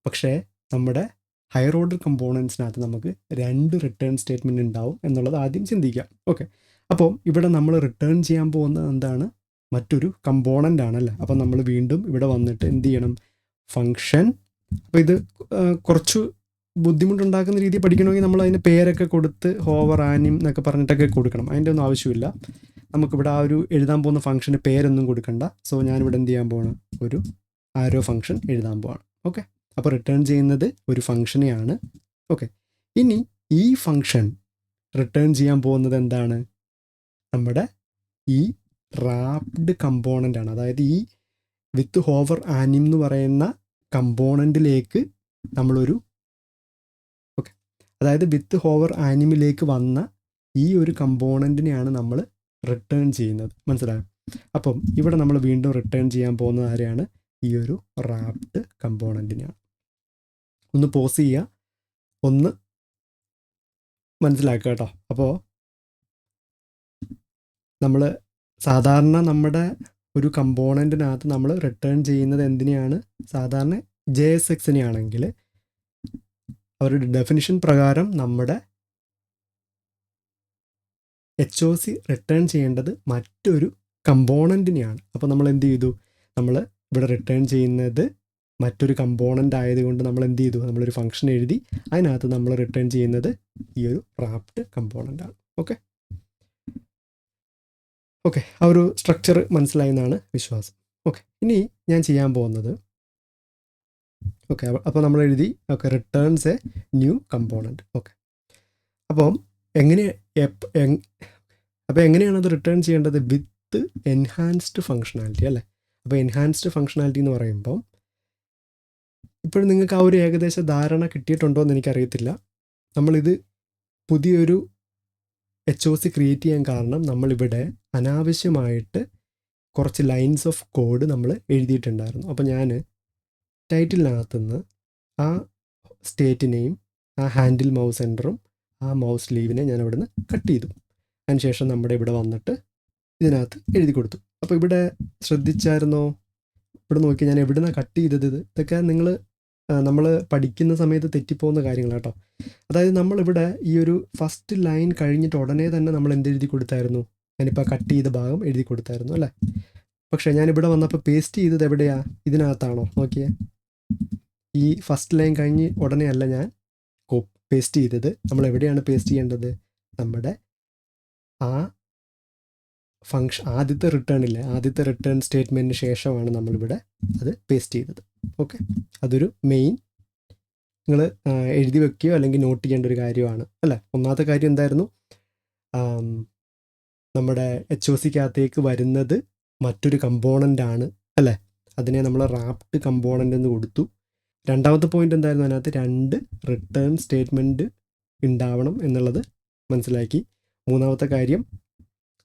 പക്ഷേ നമ്മുടെ ഹയർ ഓർഡർ കമ്പോണൻസിനകത്ത് നമുക്ക് 2 റിട്ടേൺ സ്റ്റേറ്റ്മെൻറ്റ് ഉണ്ടാവും എന്നുള്ളത് ആദ്യം ചിന്തിക്കാം. ഓക്കെ, അപ്പോൾ ഇവിടെ നമ്മൾ റിട്ടേൺ ചെയ്യാൻ പോകുന്നത് എന്താണ്? മറ്റൊരു കമ്പോണൻ്റ് ആണല്ലേ. അപ്പോൾ നമ്മൾ വീണ്ടും ഇവിടെ വന്നിട്ട് എന്ത് ചെയ്യണം? ഫങ്ഷൻ. അപ്പോൾ ഇത് കുറച്ച് ബുദ്ധിമുട്ടുണ്ടാക്കുന്ന രീതിയിൽ പഠിക്കണമെങ്കിൽ നമ്മൾ അതിന് പേരൊക്കെ കൊടുത്ത് ഹോവർ ആനിം എന്നൊക്കെ പറഞ്ഞിട്ടൊക്കെ കൊടുക്കണം. അതിൻ്റെ ഒന്നും ആവശ്യമില്ല. നമുക്കിവിടെ ആ ഒരു എഴുതാൻ പോകുന്ന ഫംഗ്ഷന് പേരൊന്നും കൊടുക്കണ്ട. സോ ഞാനിവിടെ എന്ത് ചെയ്യാൻ പോവാണ്? ഒരു ആരോ ഫംഗ്ഷൻ എഴുതാൻ പോവാണ്. ഓക്കെ, അപ്പോൾ റിട്ടേൺ ചെയ്യുന്നത് ഒരു ഫംഗ്ഷനെയാണ്. ഓക്കെ, ഇനി ഈ ഫംഗ്ഷൻ റിട്ടേൺ ചെയ്യാൻ പോകുന്നത് എന്താണ്? നമ്മുടെ ഈ റാപ്ഡ് കമ്പോണൻ്റ് ആണ്. അതായത് ഈ വിത്ത് ഹോവർ ആനിം എന്ന് പറയുന്ന കമ്പോണൻറ്റിലേക്ക് നമ്മളൊരു അതായത് വിത്ത് ഹോവർ ആനിമിലേക്ക് വന്ന ഈ ഒരു കമ്പോണൻറ്റിനെയാണ് നമ്മൾ റിട്ടേൺ ചെയ്യുന്നത്. മനസ്സിലായോ? അപ്പം ഇവിടെ നമ്മൾ വീണ്ടും റിട്ടേൺ ചെയ്യാൻ പോകുന്നത് ആരെയാണ്? ഈ ഒരു റാപ്ഡ് കമ്പോണൻറ്റിനെയാണ്. ഒന്ന് പോസ് ചെയ്യുക, ഒന്ന് മനസ്സിലാക്കുക കേട്ടോ. അപ്പോൾ നമ്മൾ സാധാരണ നമ്മുടെ ഒരു കമ്പോണൻറ്റിനകത്ത് നമ്മൾ റിട്ടേൺ ചെയ്യുന്നത് എന്തിനെയാണ്? സാധാരണ JSXനെയാണെങ്കിൽ അവരുടെ ഡെഫിനിഷൻ പ്രകാരം നമ്മുടെ HOC റിട്ടേൺ ചെയ്യേണ്ടത് മറ്റൊരു കമ്പോണൻറ്റിനെയാണ്. അപ്പോൾ നമ്മൾ എന്ത് ചെയ്തു? നമ്മൾ ഇവിടെ റിട്ടേൺ ചെയ്യുന്നത് മറ്റൊരു കമ്പോണൻ്റ് ആയതുകൊണ്ട് നമ്മൾ എന്ത് ചെയ്തു? നമ്മളൊരു ഫംഗ്ഷൻ എഴുതി, അതിനകത്ത് നമ്മൾ റിട്ടേൺ ചെയ്യുന്നത് ഈ ഒരു റാപ്ഡ് കമ്പോണൻ്റാണ്. ഓക്കെ, ആ ഒരു സ്ട്രക്ചർ മനസ്സിലായി എന്നാണ് വിശ്വാസം. ഓക്കെ, ഇനി ഞാൻ ചെയ്യാൻ പോകുന്നത്, ഓക്കെ, അപ്പോൾ നമ്മൾ എഴുതി returns a new component. Okay, അപ്പം എങ്ങനെയാണ് അത് റിട്ടേൺ ചെയ്യേണ്ടത്? വിത്ത് എൻഹാൻസ്ഡ് ഫങ്ഷണാലിറ്റി അല്ലേ. അപ്പോൾ എൻഹാൻസ്ഡ് ഫങ്ഷണാലിറ്റി എന്ന് പറയുമ്പോൾ ഇപ്പോഴും നിങ്ങൾക്ക് ആ ഒരു ഏകദേശ ധാരണ കിട്ടിയിട്ടുണ്ടോ എന്ന് എനിക്കറിയത്തില്ല. നമ്മളിത് പുതിയൊരു HOC ക്രിയേറ്റ് ചെയ്യാൻ കാരണം നമ്മളിവിടെ അനാവശ്യമായിട്ട് കുറച്ച് ലൈൻസ് ഓഫ് കോഡ് നമ്മൾ എഴുതിയിട്ടുണ്ടായിരുന്നു. അപ്പോൾ ഞാൻ ടൈറ്റിലിനകത്തുനിന്ന് ആ സ്റ്റേറ്റിനെയും ആ ഹാൻഡിൽ മൗസ് സെൻറ്ററും ആ മൗസ് ലീവിനെ ഞാൻ അവിടെ നിന്ന് കട്ട് ചെയ്തു. അതിനുശേഷം നമ്മുടെ ഇവിടെ വന്നിട്ട് ഇതിനകത്ത് എഴുതി കൊടുത്തു. അപ്പോൾ ഇവിടെ ശ്രദ്ധിച്ചായിരുന്നോ? ഇവിടെ നോക്കി ഞാൻ എവിടെ നിന്നാണ് കട്ട് ചെയ്തത്? ഇതൊക്കെ നമ്മൾ പഠിക്കുന്ന സമയത്ത് തെറ്റിപ്പോകുന്ന കാര്യങ്ങൾ കേട്ടോ. അതായത് നമ്മളിവിടെ ഈ ഒരു ഫസ്റ്റ് ലൈൻ കഴിഞ്ഞിട്ട് ഉടനെ തന്നെ നമ്മൾ എന്തെഴുതി കൊടുത്തായിരുന്നു? ഞാനിപ്പോൾ കട്ട് ചെയ്ത ഭാഗം എഴുതി കൊടുത്തായിരുന്നു അല്ലേ. പക്ഷേ ഞാനിവിടെ വന്നപ്പോൾ പേസ്റ്റ് ചെയ്തത് എവിടെയാണ്? ഇതിനകത്താണോ? നോക്കിയേ, ഈ ഫസ്റ്റ് ലൈൻ കഴിഞ്ഞ് ഉടനെ അല്ല ഞാൻ പേസ്റ്റ് ചെയ്തത്. നമ്മൾ എവിടെയാണ് പേസ്റ്റ് ചെയ്യേണ്ടത്? നമ്മുടെ ആ ആദ്യത്തെ റിട്ടേൺ സ്റ്റേറ്റ്മെൻറ്റിന് ശേഷമാണ് നമ്മളിവിടെ അത് പേസ്റ്റ് ചെയ്തത്. ഓക്കെ, അതൊരു മെയിൻ നിങ്ങൾ എഴുതി വെക്കുകയോ അല്ലെങ്കിൽ നോട്ട് ചെയ്യേണ്ട ഒരു കാര്യമാണ് അല്ലേ. ഒന്നാമത്തെ കാര്യം എന്തായിരുന്നു? നമ്മുടെ HOCക്കകത്തേക്ക് വരുന്നത് മറ്റൊരു കമ്പോണൻ്റ് ആണ് അല്ലേ. അതിനെ നമ്മൾ റാപ്ഡ് കമ്പോണൻ്റ് എന്ന് കൊടുത്തു. രണ്ടാമത്തെ പോയിൻ്റ് എന്തായിരുന്നു? അതിനകത്ത് 2 റിട്ടേൺ സ്റ്റേറ്റ്മെൻറ്റ് ഉണ്ടാവണം എന്നുള്ളത് മനസ്സിലാക്കി. മൂന്നാമത്തെ കാര്യം,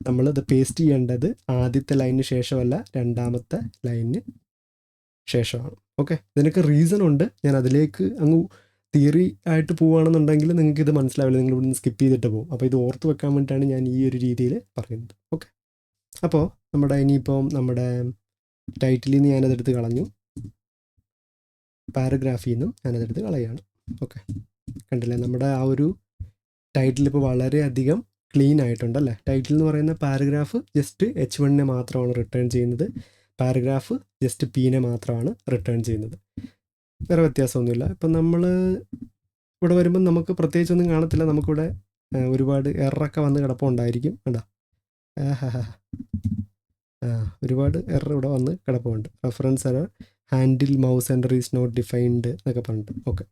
നമ്മളത് പേസ്റ്റ് ചെയ്യേണ്ടത് ആദ്യത്തെ ലൈനിന് ശേഷമല്ല, രണ്ടാമത്തെ ലൈനിന് ശേഷമാണ്. ഓക്കെ, ഇതിനൊക്കെ റീസൺ ഉണ്ട്. ഞാൻ അതിലേക്ക് അങ്ങ് തിയറി ആയിട്ട് പോവുകയാണെന്നുണ്ടെങ്കിൽ നിങ്ങൾക്ക് ഇത് മനസ്സിലാവില്ല, നിങ്ങൾ ഇവിടുന്ന് സ്കിപ്പ് ചെയ്തിട്ട് പോകും. അപ്പോൾ ഇത് ഓർത്ത് വെക്കാൻ വേണ്ടിയിട്ടാണ് ഞാൻ ഈ ഒരു രീതിയിൽ പറയുന്നത്. ഓക്കെ, അപ്പോൾ ഇനിയിപ്പം നമ്മുടെ ടൈറ്റിലിൽ നിന്ന് ഞാനതെടുത്ത് കളഞ്ഞു, പാരഗ്രാഫിൽ നിന്നും ഞാനതെടുത്ത് കളയാണ്. ഓക്കെ, കണ്ടില്ലേ, നമ്മുടെ ആ ഒരു ടൈറ്റിൽ ഇപ്പോൾ വളരെയധികം ക്ലീൻ ആയിട്ടുണ്ടല്ലേ. ടൈറ്റിൽ എന്ന് പറയുന്ന പാരഗ്രാഫ് ജസ്റ്റ് H1നെ മാത്രമാണ് റിട്ടേൺ ചെയ്യുന്നത്, പാരഗ്രാഫ് ജസ്റ്റ് Pനെ മാത്രമാണ് റിട്ടേൺ ചെയ്യുന്നത്. വേറെ വ്യത്യാസമൊന്നുമില്ല. ഇപ്പം നമ്മൾ ഇവിടെ വരുമ്പം നമുക്ക് പ്രത്യേകിച്ചൊന്നും കാണത്തില്ല. നമുക്കിവിടെ ഒരുപാട് എററൊക്കെ വന്ന് കിടപ്പുണ്ടായിരിക്കും. കണ്ടോ, ഒരുപാട് എറർ ഇവിടെ വന്ന് കിടപ്പുണ്ട്. Reference error, handle mouse center is not defined എന്നൊക്കെ പറഞ്ഞിട്ട്. ഓക്കെ,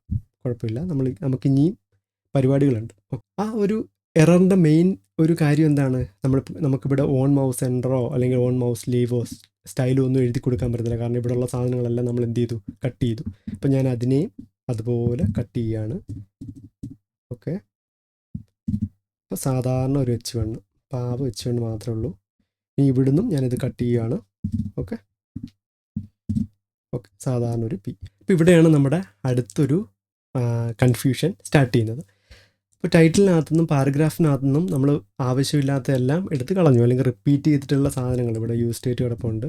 കുഴപ്പമില്ല. നമുക്ക് ഇനിയും പരിപാടികളുണ്ട്. ആ ഒരു എററിൻ്റെ മെയിൻ ഒരു കാര്യം എന്താണ്? നമുക്കിവിടെ ഓൺ മൗസ് സെൻറ്ററോ അല്ലെങ്കിൽ ഓൺ മൗസ് ലീവോ സ്റ്റൈലോ ഒന്നും എഴുതി കൊടുക്കാൻ പറ്റത്തില്ല. കാരണം ഇവിടെയുള്ള സാധനങ്ങളെല്ലാം നമ്മൾ എന്ത് ചെയ്തു? കട്ട് ചെയ്തു. അപ്പം ഞാൻ അതിനെയും അതുപോലെ കട്ട് ചെയ്യുകയാണ്. ഓക്കെ, അപ്പോൾ സാധാരണ ഒരു H1, പാവ H1 മാത്രമേ ഉള്ളൂ. ഇനി ഇവിടുന്നും ഞാനിത് കട്ട് ചെയ്യുകയാണ്. ഓക്കെ, സാധാരണ ഒരു P. അപ്പോൾ ഇവിടെയാണ് നമ്മുടെ അടുത്തൊരു കൺഫ്യൂഷൻ സ്റ്റാർട്ട് ചെയ്യുന്നത്. ഇപ്പോൾ ടൈറ്റിലിനകത്തുനിന്നും പാരഗ്രാഫിനകത്തുനിന്നും നമ്മൾ ആവശ്യമില്ലാത്തതെല്ലാം എടുത്ത് കളഞ്ഞു, അല്ലെങ്കിൽ റിപ്പീറ്റ് ചെയ്തിട്ടുള്ള സാധനങ്ങൾ. ഇവിടെ യൂസ് സ്റ്റേറ്റ് കിടപ്പുണ്ട്,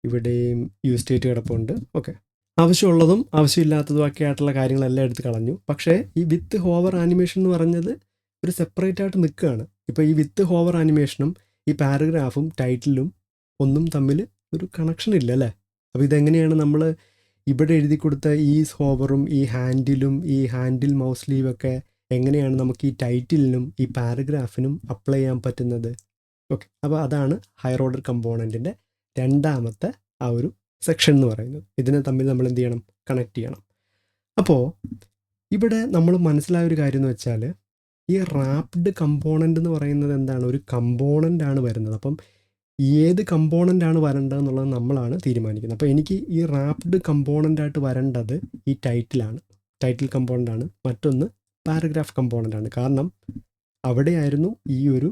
ഇവിടെയും യൂസ് സ്റ്റേറ്റ് കിടപ്പുണ്ട്. ഓക്കെ, ആവശ്യമുള്ളതും ആവശ്യമില്ലാത്തതും ഒക്കെ ആയിട്ടുള്ള കാര്യങ്ങളെല്ലാം എടുത്ത് കളഞ്ഞു. പക്ഷേ ഈ വിത്ത് ഹോവർ ആനിമേഷൻ എന്ന് പറഞ്ഞത് ഒരു സെപ്പറേറ്റ് ആയിട്ട് നിൽക്കുകയാണ്. ഇപ്പോൾ ഈ വിത്ത് ഹോവർ ആനിമേഷനും ഈ പാരഗ്രാഫും ടൈറ്റിലും ഒന്നും തമ്മിൽ ഒരു കണക്ഷൻ ഇല്ല അല്ലേ. അപ്പോൾ ഇതെങ്ങനെയാണ് നമ്മൾ ഇവിടെ എഴുതി കൊടുത്ത ഈ ഹോവറും ഈ ഹാൻഡിൽ മൗസ് ലീവൊക്കെ എങ്ങനെയാണ് നമുക്ക് ഈ ടൈറ്റിലിനും ഈ പാരഗ്രാഫിനും അപ്ലൈ ചെയ്യാൻ പറ്റുന്നത്? ഓക്കെ, അപ്പോൾ അതാണ് ഹയർ ഓർഡർ കമ്പോണൻറ്റിൻ്റെ രണ്ടാമത്തെ ആ ഒരു സെക്ഷൻ എന്ന് പറയുന്നത്. ഇതിനെ തമ്മിൽ നമ്മൾ എന്ത് ചെയ്യണം? കണക്ട് ചെയ്യണം. അപ്പോൾ ഇവിടെ നമ്മൾ മനസ്സിലായ ഒരു കാര്യം എന്ന് വെച്ചാൽ, ഈ റാപ്ഡ് കമ്പോണൻ്റ് എന്ന് പറയുന്നത് എന്താണ്? ഒരു കമ്പോണൻ്റാണ് വരുന്നത്. അപ്പം ഏത് കമ്പോണൻ്റാണ് വരേണ്ടതെന്നുള്ളത് നമ്മളാണ് തീരുമാനിക്കുന്നത്. അപ്പോൾ എനിക്ക് ഈ റാപ്ഡ് കമ്പോണൻ്റായിട്ട് വരേണ്ടത് ഈ ടൈറ്റിൽ കമ്പോണൻ്റാണ്. മറ്റൊന്ന് പാരഗ്രാഫ് കമ്പോണൻ്റാണ്. കാരണം അവിടെയായിരുന്നു ഈ ഒരു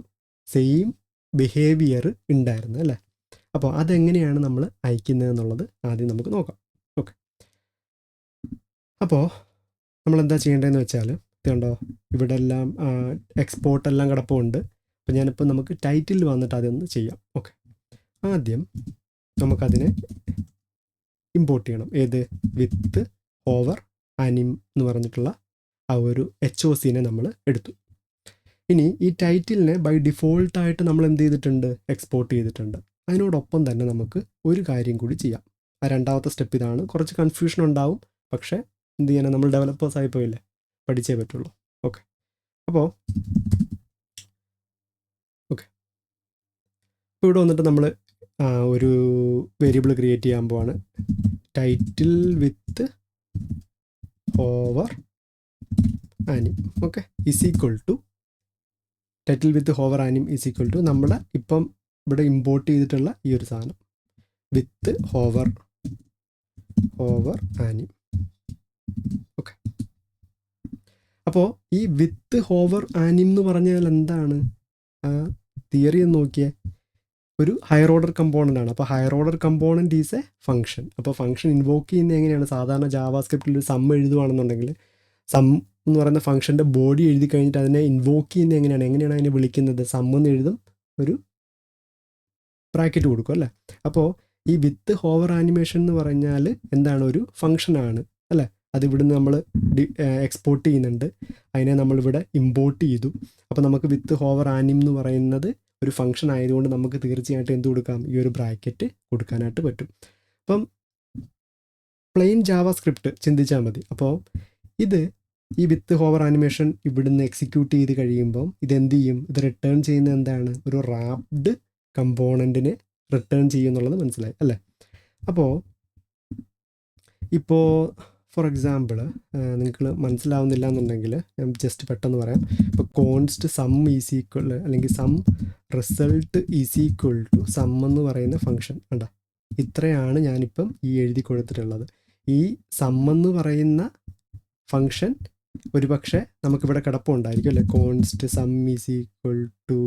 സെയിം ബിഹേവിയർ ഉണ്ടായിരുന്നത് അല്ലേ. അപ്പോൾ അതെങ്ങനെയാണ് നമ്മൾ അയക്കുന്നത് എന്നുള്ളത് ആദ്യം നമുക്ക് നോക്കാം. ഓക്കെ, അപ്പോൾ നമ്മളെന്താ ചെയ്യേണ്ടതെന്ന് വെച്ചാൽ, ഇതുണ്ടോ ഇവിടെ എല്ലാം എക്സ്പോർട്ട് എല്ലാം കിടപ്പുണ്ട്. അപ്പോൾ ഞാനിപ്പോൾ നമുക്ക് ടൈറ്റിൽ വന്നിട്ട് അതൊന്ന് ചെയ്യാം. ഓക്കെ, ആദ്യം നമുക്കതിനെ ഇമ്പോർട്ട് ചെയ്യണം. ഏത്? വിത്ത് ഓവർ ആനിം എന്ന് പറഞ്ഞിട്ടുള്ള ആ ഒരു HOCനെ നമ്മൾ എടുത്തു. ഇനി ഈ ടൈറ്റിലിനെ ബൈ ഡിഫോൾട്ടായിട്ട് നമ്മൾ എന്ത് ചെയ്തിട്ടുണ്ട്? എക്സ്പോർട്ട് ചെയ്തിട്ടുണ്ട്. അതിനോടൊപ്പം തന്നെ നമുക്ക് ഒരു കാര്യം കൂടി ചെയ്യാം. ആ രണ്ടാമത്തെ സ്റ്റെപ്പ് ഇതാണ്. കുറച്ച് കൺഫ്യൂഷൻ ഉണ്ടാവും, പക്ഷേ എന്ത് ചെയ്യാനാ, നമ്മൾ ഡെവലപ്പേഴ്സ് ആയിപ്പോയില്ലേ, പഠിച്ചേ പറ്റുള്ളൂ. ഓക്കെ, അപ്പോൾ ഇവിടെ വന്നിട്ട് നമ്മൾ ഒരു വേരിയബിൾ ക്രിയേറ്റ് ചെയ്യാൻ പോവാണ്. Title with over anim. Okay, is equal to title with over anim is equal to നമ്മുടെ ഇപ്പം ഇവിടെ ഇമ്പോർട്ട് ചെയ്തിട്ടുള്ള ഈ ഒരു സാധനം വിത്ത് ഓവർ ആനിം. ഓക്കെ, അപ്പോൾ ഈ വിത്ത് ഓവർ ആനിം എന്ന് പറഞ്ഞാൽ എന്താണ്? തിയറി എന്ന് നോക്കിയേ, ഒരു ഹയർ ഓർഡർ കമ്പോണൻ്റ് ആണ്. അപ്പോൾ higher order component is A function. അപ്പോൾ ഫംഗ്ഷൻ ഇൻവോക്ക് ചെയ്യുന്നത് എങ്ങനെയാണ്? സാധാരണ ജാവാസ്ക്രിപ്റ്റിൽ ഒരു സം എഴുതുവാണെന്നുണ്ടെങ്കിൽ സം എന്ന് പറയുന്ന ഫംഗ്ഷൻ്റെ ബോഡി എഴുതി കഴിഞ്ഞിട്ട് അതിനെ ഇൻവോക്ക് ചെയ്യുന്നത് എങ്ങനെയാണ് അതിനെ വിളിക്കുന്നത്? സം എന്ന് എഴുതും, ഒരു ബ്രാക്കറ്റ് കൊടുക്കും അല്ലേ. അപ്പോൾ ഈ വിത്ത് ഓവർ ആനിമേഷൻ എന്ന് പറഞ്ഞാൽ എന്താണ്? ഒരു ഫംഗ്ഷനാണ് അല്ലേ. അത് ഇവിടുന്ന് നമ്മൾ എക്സ്പോർട്ട് ചെയ്യുന്നുണ്ട്, അതിനെ നമ്മളിവിടെ ഇമ്പോർട്ട് ചെയ്തു. അപ്പോൾ നമുക്ക് വിത്ത് ഓവർ ആനിം എന്ന് പറയുന്നത് ഒരു ഫംഗ്ഷൻ ആയതുകൊണ്ട് നമുക്ക് തീർച്ചയായിട്ടും എന്ത് കൊടുക്കാം? ഈ ഒരു ബ്രാക്കറ്റ് കൊടുക്കാനായിട്ട് പറ്റും. അപ്പം പ്ലെയിൻ ജാവാസ്ക്രിപ്റ്റ് ചിന്തിച്ചാൽ മതി. അപ്പോൾ ഇത് ഈ വിത്ത് ഓവർ ആനിമേഷൻ ഇവിടുന്ന് എക്സിക്യൂട്ട് ചെയ്ത് കഴിയുമ്പം ഇതെന്ത് ചെയ്യും? ഇത് റിട്ടേൺ ചെയ്യുന്നത് എന്താണ്? ഒരു റാപ്ഡ് കമ്പോണൻറ്റിനെ റിട്ടേൺ ചെയ്യുന്നുള്ളത് മനസ്സിലായി അല്ലേ. അപ്പോൾ ഇപ്പോൾ ഫോർ എക്സാമ്പിൾ നിങ്ങൾക്ക് മനസ്സിലാവുന്നില്ല എന്നുണ്ടെങ്കിൽ ഞാൻ ജസ്റ്റ് പെട്ടെന്ന് പറയാം. ഇപ്പോൾ കോൺസ്റ്റ് സം ഈസ് ഈക്വൽ അല്ലെങ്കിൽ sum result is equal to sum എന്ന് പറയുന്ന ഫംഗ്ഷൻ കണ്ട, ഇത്രയാണ് ഞാനിപ്പം ഈ എഴുതി കൊടുത്തിട്ടുള്ളത്. ഈ സം എന്ന് പറയുന്ന ഫംഗ്ഷൻ ഒരു പക്ഷേ നമുക്കിവിടെ കിടപ്പുണ്ടായിരിക്കും അല്ലേ. Const sum is equal to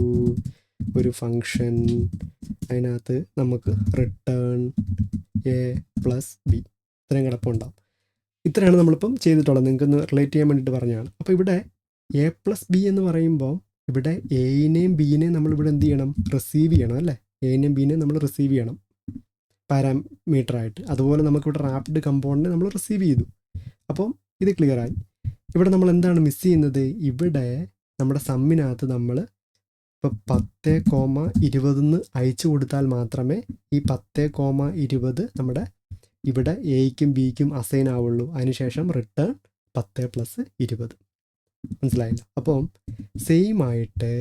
ഒരു ഫംഗ്ഷൻ, അതിനകത്ത് നമുക്ക് റിട്ടേൺ A+B ഇത്രയും കിടപ്പുണ്ടാവും. ഇത്രയാണ് നമ്മളിപ്പം ചെയ്തിട്ടുള്ളത്. നിങ്ങൾക്കൊന്ന് റിലേറ്റ് ചെയ്യാൻ വേണ്ടിയിട്ട് പറഞ്ഞതാണ്. അപ്പോൾ ഇവിടെ A+B എന്ന് പറയുമ്പോൾ ഇവിടെ എനെയും ബിനെയും നമ്മളിവിടെ എന്ത് ചെയ്യണം? റിസീവ് ചെയ്യണം അല്ലേ. എനെയും ബിനെയും നമ്മൾ റിസീവ് ചെയ്യണം പാരാമീറ്ററായിട്ട്. അതുപോലെ നമുക്കിവിടെ റാപ്ഡ് കമ്പോണൻറ്റ് നമ്മൾ റിസീവ് ചെയ്തു. അപ്പം ഇത് ക്ലിയറായി. ഇവിടെ നമ്മൾ എന്താണ് മിസ് ചെയ്യുന്നത്? ഇവിടെ നമ്മുടെ സമ്മിനകത്ത് നമ്മൾ ഇപ്പോൾ 10,20 അയച്ചു കൊടുത്താൽ മാത്രമേ ഈ 10,20 നമ്മുടെ ഇവിടെ എയ്ക്കും ബിക്കും അസൈൻ ആവുള്ളൂ. അതിനുശേഷം റിട്ടേൺ 10+20. മനസ്സിലായില്ല? അപ്പം സെയിം ആയിട്ട്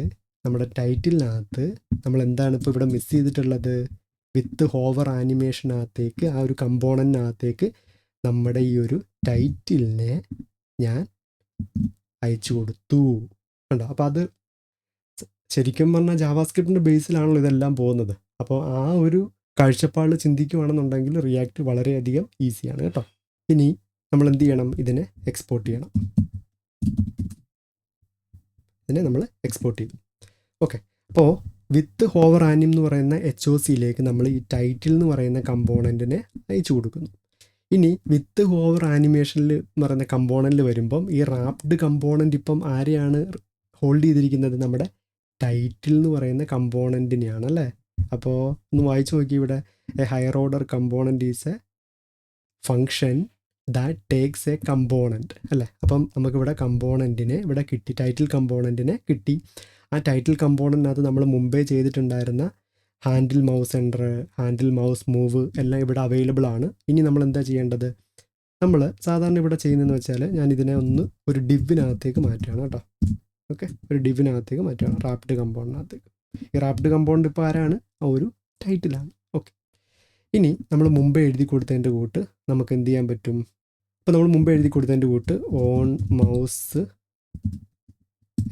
നമ്മുടെ ടൈറ്റിലിനകത്ത് നമ്മൾ എന്താണ് ഇപ്പോൾ ഇവിടെ മിസ് ചെയ്തിട്ടുള്ളത്? വിത്ത് ഓവർ ആനിമേഷനകത്തേക്ക്, ആ ഒരു കമ്പോണൻറ്റിനകത്തേക്ക് നമ്മുടെ ഈ ഒരു ടൈറ്റിലിനെ ഞാൻ അയച്ചു കൊടുത്തു കണ്ടോ. അപ്പോൾ അത് ശരിക്കും പറഞ്ഞാൽ ജാവാസ്ക്രിപ്റ്റിൻ്റെ ബേസിലാണല്ലോ ഇതെല്ലാം പോകുന്നത്. അപ്പോൾ ആ ഒരു കാഴ്ചപ്പാടിൽ ചിന്തിക്കുകയാണെന്നുണ്ടെങ്കിൽ റിയാക്ട് വളരെയധികം ഈസിയാണ് കേട്ടോ. ഇനി നമ്മൾ എന്ത് ചെയ്യണം? ഇതിനെ എക്സ്പോർട്ട് ചെയ്യണം. ഇതിനെ നമ്മൾ എക്സ്പോർട്ട് ചെയ്തു. ഓക്കെ, അപ്പോൾ വിത്ത് ഓവർ ആനിം എന്ന് പറയുന്ന HOCയിലേക്ക് നമ്മൾ ഈ ടൈറ്റിൽ എന്ന് പറയുന്ന കമ്പോണൻറ്റിനെ അയച്ചു കൊടുക്കുന്നു. ഇനി വിത്ത് ഓവർ ആനിമേഷനിൽ എന്ന് പറയുന്ന കമ്പോണൻറ്റിൽ വരുമ്പം ഈ റാപ്ഡ് കമ്പോണൻറ്റ് ഇപ്പം ആരെയാണ് ഹോൾഡ് ചെയ്തിരിക്കുന്നത്? നമ്മുടെ ടൈറ്റിൽ എന്ന് പറയുന്ന കമ്പോണൻറ്റിനെയാണ് അല്ലേ. അപ്പോൾ ഒന്ന് വായിച്ചു നോക്കി. ഇവിടെ A higher order component is A function that takes a component അല്ലേ. അപ്പം നമുക്കിവിടെ കമ്പോണൻറ്റിനെ ഇവിടെ കിട്ടി, ടൈറ്റിൽ കമ്പോണൻറ്റിനെ കിട്ടി. ആ ടൈറ്റിൽ കമ്പോണൻറ്റിനകത്ത് നമ്മൾ മുമ്പേ ചെയ്തിട്ടുണ്ടായിരുന്ന handle mouse enter, handle mouse move എല്ലാം ഇവിടെ അവൈലബിൾ ആണ്. ഇനി നമ്മൾ എന്താ ചെയ്യേണ്ടത്? നമ്മൾ സാധാരണ ഇവിടെ ചെയ്യുന്നതെന്ന് വെച്ചാൽ ഞാൻ ഇതിനെ ഒന്ന് ഒരു ഡിവിനകത്തേക്ക് മാറ്റുകയാണ് കേട്ടോ. ഓക്കെ, ഒരു ഡിവിനകത്തേക്ക് മാറ്റുകയാണ്, റാപ്ഡ് കമ്പോണൻറ്റിനകത്തേക്ക്. ഈ റാപ്ഡ് കമ്പോണൻറ്റ് ഇപ്പോൾ ആരാണ്? ആ ഒരു ടൈറ്റിലാണ്. ഓക്കെ, ഇനി നമ്മൾ മുമ്പേ എഴുതി കൊടുത്തതിൻ്റെ കൂട്ട് നമുക്ക് എന്ത് ചെയ്യാൻ പറ്റും? ഇപ്പോൾ നമ്മൾ മുമ്പേ എഴുതി കൊടുത്തതിൻ്റെ കൂട്ട് ഓൺ മൗസ്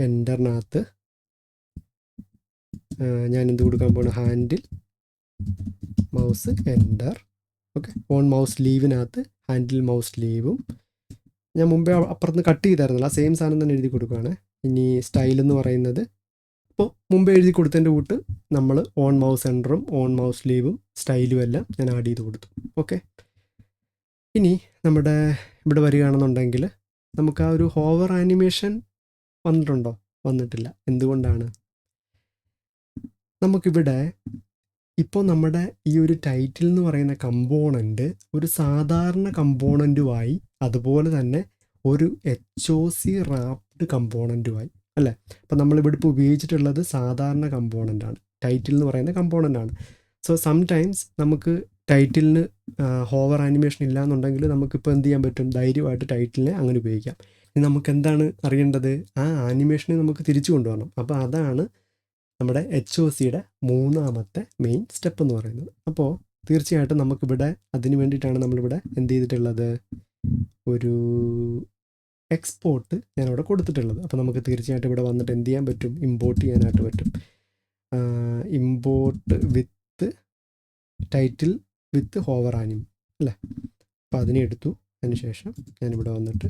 എൻ്ററിനകത്ത് ഞാൻ എന്ത് കൊടുക്കാൻ പോകുന്നത്? Handle mouse enter. Okay, on mouse ലീവിനകത്ത് ഹാൻഡിൽ മൗസ് ലീവും ഞാൻ മുമ്പേ അപ്പുറത്ത് കട്ട് ചെയ്തായിരുന്നല്ലോ, ആ സെയിം സാധനം തന്നെ എഴുതി കൊടുക്കുകയാണ്. ഇനി സ്റ്റൈൽ എന്ന് പറയുന്നത് അപ്പോൾ മുമ്പേ എഴുതി കൊടുത്തതിൻ്റെ കൂട്ട് നമ്മൾ ഓൺ മൗസ് എൻ്ററും ഓൺ മൗസ് ലീവും സ്റ്റൈലും എല്ലാം ഞാൻ ആഡ് ചെയ്ത് കൊടുത്തു. ഓക്കെ, ഇനി നമ്മുടെ ഇവിടെ വരികയാണെന്നുണ്ടെങ്കിൽ നമുക്ക് ആ ഒരു ഹോവർ ആനിമേഷൻ വന്നിട്ടുണ്ടോ? വന്നിട്ടില്ല. എന്തുകൊണ്ടാണ്? നമുക്കിവിടെ ഇപ്പോൾ നമ്മുടെ ഈ ഒരു ടൈറ്റിൽ എന്ന് പറയുന്ന കമ്പോണൻ്റ് ഒരു സാധാരണ കമ്പോണൻറ്റുമായി അതുപോലെ തന്നെ ഒരു HOC റാപ്ഡ് കമ്പോണൻറ്റുമായി അല്ലേ? അപ്പോൾ നമ്മളിവിടെ ഇപ്പോൾ ഉപയോഗിച്ചിട്ടുള്ളത് സാധാരണ കമ്പോണൻ്റാണ്, ടൈറ്റിൽ എന്ന് പറയുന്ന കമ്പോണൻ്റാണ്. സോ സംടൈംസ് നമുക്ക് ടൈറ്റിലിന് ഹോവർ ആനിമേഷൻ ഇല്ല എന്നുണ്ടെങ്കിൽ നമുക്കിപ്പോൾ എന്ത് ചെയ്യാൻ പറ്റും? ധൈര്യമായിട്ട് ടൈറ്റിലിനെ അങ്ങനെ ഉപയോഗിക്കാം. ഇനി നമുക്ക് എന്താണ് അറിയേണ്ടത്? ആ ആനിമേഷനെ നമുക്ക് തിരിച്ചു കൊണ്ടുവരണം. അപ്പോൾ അതാണ് നമ്മുടെ HOCയുടെ മൂന്നാമത്തെ മെയിൻ സ്റ്റെപ്പ് എന്ന് പറയുന്നത്. അപ്പോൾ തീർച്ചയായിട്ടും നമുക്കിവിടെ അതിന് വേണ്ടിയിട്ടാണ് നമ്മളിവിടെ എന്ത് ചെയ്തിട്ടുള്ളത്? ഒരു എക്സ്പോർട്ട് ഞാനവിടെ കൊടുത്തിട്ടുള്ളത്. അപ്പോൾ നമുക്ക് തീർച്ചയായിട്ടും ഇവിടെ വന്നിട്ട് എന്ത് ചെയ്യാൻ പറ്റും? ഇമ്പോർട്ട് ചെയ്യാനായിട്ട് പറ്റും. ഇമ്പോർട്ട് വിത്ത് ടൈറ്റിൽ വിത്ത് ഹോവർ ആനിം അല്ലേ? അപ്പോൾ അതിനെ എടുത്തു. അതിനുശേഷം ഞാനിവിടെ വന്നിട്ട്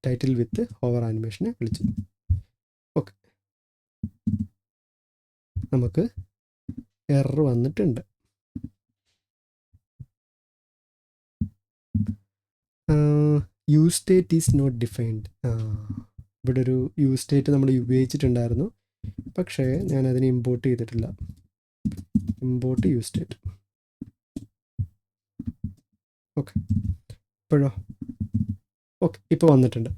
ടൈറ്റിൽ വിത്ത് ഹോവർ ആനിമേഷനെ വിളിച്ചു. ഓക്കെ, നമുക്ക് എറർ വന്നിട്ടുണ്ട്. Use state is not defined. ഇവിടെ ഒരു യൂസ് സ്റ്റേറ്റ് നമ്മൾ ഉപയോഗിച്ചിട്ടുണ്ടായിരുന്നു, പക്ഷേ ഞാൻ അതിനെ ഇമ്പോർട്ട് ചെയ്തിട്ടില്ല. Import use state. ഓക്കെ, ഇപ്പോഴോ? ഓക്കെ, ഇപ്പോൾ വന്നിട്ടുണ്ട്.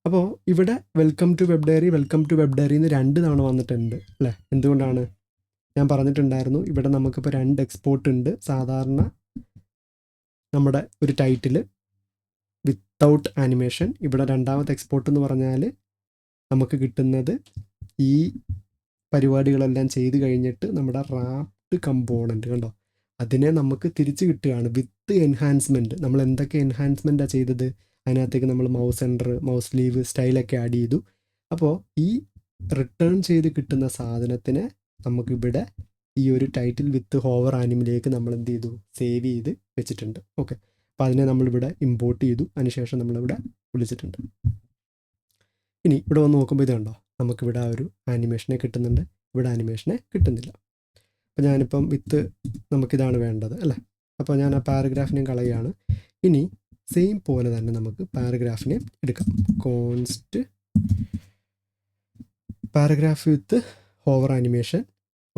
അപ്പോൾ ഇവിടെ welcome to web diary, welcome to web diary എന്ന് 2 തവണ വന്നിട്ടുണ്ട് അല്ലേ? എന്തുകൊണ്ടാണ്? ഞാൻ പറഞ്ഞിട്ടുണ്ടായിരുന്നു ഇവിടെ നമുക്കിപ്പോൾ 2 എക്സ്പോർട്ട് ഉണ്ട്. സാധാരണ നമ്മുടെ ഒരു ടൈറ്റിൽ വിത്തൗട്ട് ആനിമേഷൻ. ഇവിടെ രണ്ടാമത്തെ എക്സ്പോർട്ട് എന്ന് പറഞ്ഞാൽ നമുക്ക് കിട്ടുന്നത് ഈ പരിപാടികളെല്ലാം ചെയ്ത് കഴിഞ്ഞിട്ട് നമ്മുടെ റാപ്ഡ് കമ്പോണൻറ്റ് കണ്ടോ, അതിനെ നമുക്ക് തിരിച്ച് കിട്ടുകയാണ് വിത്ത് എൻഹാൻസ്മെൻറ്റ്. നമ്മൾ എന്തൊക്കെ എൻഹാൻസ്മെൻറ്റാണ് ചെയ്തത്? അതിനകത്തേക്ക് നമ്മൾ മൗസ് സെൻറ്റർ, മൗസ് ലീവ്, സ്റ്റൈലൊക്കെ ആഡ് ചെയ്തു. അപ്പോൾ ഈ റിട്ടേൺ ചെയ്ത് കിട്ടുന്ന സാധനത്തിനെ നമുക്കിവിടെ ഈ ഒരു ടൈറ്റിൽ വിത്ത് ഹോവർ ആനിമിലേക്ക് നമ്മൾ എന്ത് ചെയ്തു? സേവ് ചെയ്ത് വെച്ചിട്ടുണ്ട്. ഓക്കെ, അപ്പോൾ അതിനെ നമ്മളിവിടെ ഇമ്പോർട്ട് ചെയ്തു. അതിനുശേഷം നമ്മളിവിടെ വിളിച്ചിട്ടുണ്ട്. ഇനി ഇവിടെ വന്ന് നോക്കുമ്പോൾ ഇത് കണ്ടോ, നമുക്കിവിടെ ആ ഒരു ആനിമേഷനെ കിട്ടുന്നുണ്ട്, ഇവിടെ ആനിമേഷനെ കിട്ടുന്നില്ല. അപ്പോൾ ഞാനിപ്പം വിത്ത് നമുക്കിതാണ് വേണ്ടത് അല്ലേ? അപ്പോൾ ഞാൻ ആ പാരഗ്രാഫിനെയും കളയുകയാണ്. ഇനി സെയിം പോലെ തന്നെ നമുക്ക് പാരഗ്രാഫിനെ എടുക്കാം. Const paragraph with hover animation.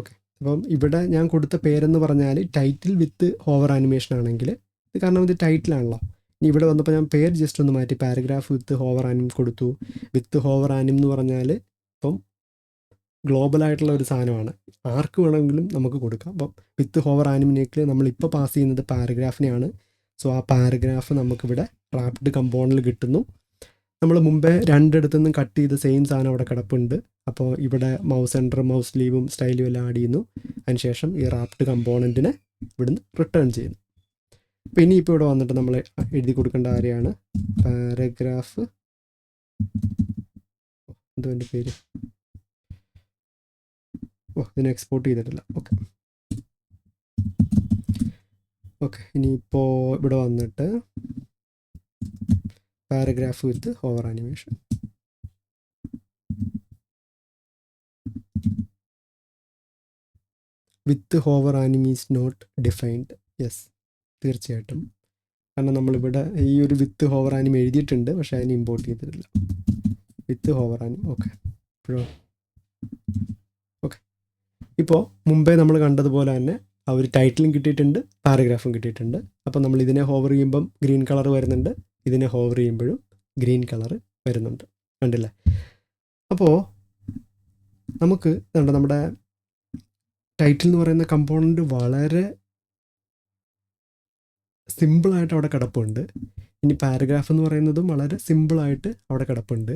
Okay, അപ്പം ഇവിടെ ഞാൻ കൊടുത്ത പേരെന്ന് പറഞ്ഞാൽ ടൈറ്റിൽ വിത്ത് ഹോവർ ആനിമേഷൻ ആണെങ്കിൽ ഇത്, കാരണം ഇത് ടൈറ്റിലാണല്ലോ. ഇനി ഇവിടെ വന്നപ്പോൾ ഞാൻ പേര് ജസ്റ്റ് ഒന്ന് മാറ്റി പാരഗ്രാഫ് വിത്ത് ഹോവർ ആനിം കൊടുത്തു. വിത്ത് ഹോവർ ആനിം എന്ന് പറഞ്ഞാൽ ഇപ്പം ഗ്ലോബലായിട്ടുള്ള ഒരു സാധനമാണ്, ആർക്ക് വേണമെങ്കിലും നമുക്ക് കൊടുക്കാം. അപ്പം വിത്ത് ഹോവർ ആനിമിനേക്ക് നമ്മളിപ്പോൾ പാസ് ചെയ്യുന്നത് പാരഗ്രാഫിനെയാണ്. സോ ആ പാരഗ്രാഫ് നമുക്കിവിടെ റാപ്ഡ് കമ്പോണിൽ കിട്ടുന്നു. നമ്മൾ മുമ്പേ 2 ഇടത്തു നിന്നും കട്ട് ചെയ്ത് സെയിം സാധനം അവിടെ കിടപ്പുണ്ട്. അപ്പോൾ ഇവിടെ മൗസ് സെൻറ്റർ, മൗസ് ലീവും സ്റ്റൈലും എല്ലാം ആഡ് ചെയ്യുന്നു. അതിനുശേഷം ഈ റാപ്ഡ് കമ്പോണൻറ്റിനെ ഇവിടുന്ന് റിട്ടേൺ ചെയ്യുന്നു. അപ്പോൾ ഇനിയിപ്പോൾ ഇവിടെ വന്നിട്ട് നമ്മൾ എഴുതി കൊടുക്കേണ്ട കാര്യമാണ് പാരഗ്രാഫ്, എന്തോ എൻ്റെ പേര്, ഇതിനെ എക്സ്പോർട്ട് ചെയ്തിട്ടില്ല. ഓക്കെ ഓക്കെ, ഇനിയിപ്പോൾ ഇവിടെ വന്നിട്ട് paragraph with hover animation. With hover anime is not defined. Yes, തീർച്ചയായിട്ടും, കാരണം നമ്മളിവിടെ ഈ ഒരു വിത്ത് ഹോവർ ആനിമി എഴുതിയിട്ടുണ്ട്, പക്ഷേ അതിന് ഇമ്പോർട്ട് ചെയ്തിട്ടില്ല. വിത്ത് ഹോവർ ആനിമി. ഓക്കെ, ഇപ്പോഴോ? ഓക്കെ, ഇപ്പോൾ മുമ്പേ നമ്മൾ കണ്ടതുപോലെ തന്നെ ആ ഒരു ടൈറ്റിലും കിട്ടിയിട്ടുണ്ട്, പാരഗ്രാഫും കിട്ടിയിട്ടുണ്ട്. അപ്പോൾ നമ്മൾ ഇതിനെ ഹോവർ ചെയ്യുമ്പം ഗ്രീൻ കളർ വരുന്നുണ്ട്, ഇതിനെ ഹോവർ ചെയ്യുമ്പോഴും ഗ്രീൻ കളർ വരുന്നുണ്ട്, കണ്ടില്ലേ? അപ്പോൾ നമുക്ക് നമ്മുടെ ടൈറ്റിൽ എന്ന് പറയുന്ന കമ്പോണൻറ്റ് വളരെ സിമ്പിളായിട്ട് അവിടെ കിടപ്പുണ്ട്. ഇനി പാരഗ്രാഫ് എന്ന് പറയുന്നതും വളരെ സിമ്പിളായിട്ട് അവിടെ കിടപ്പുണ്ട്.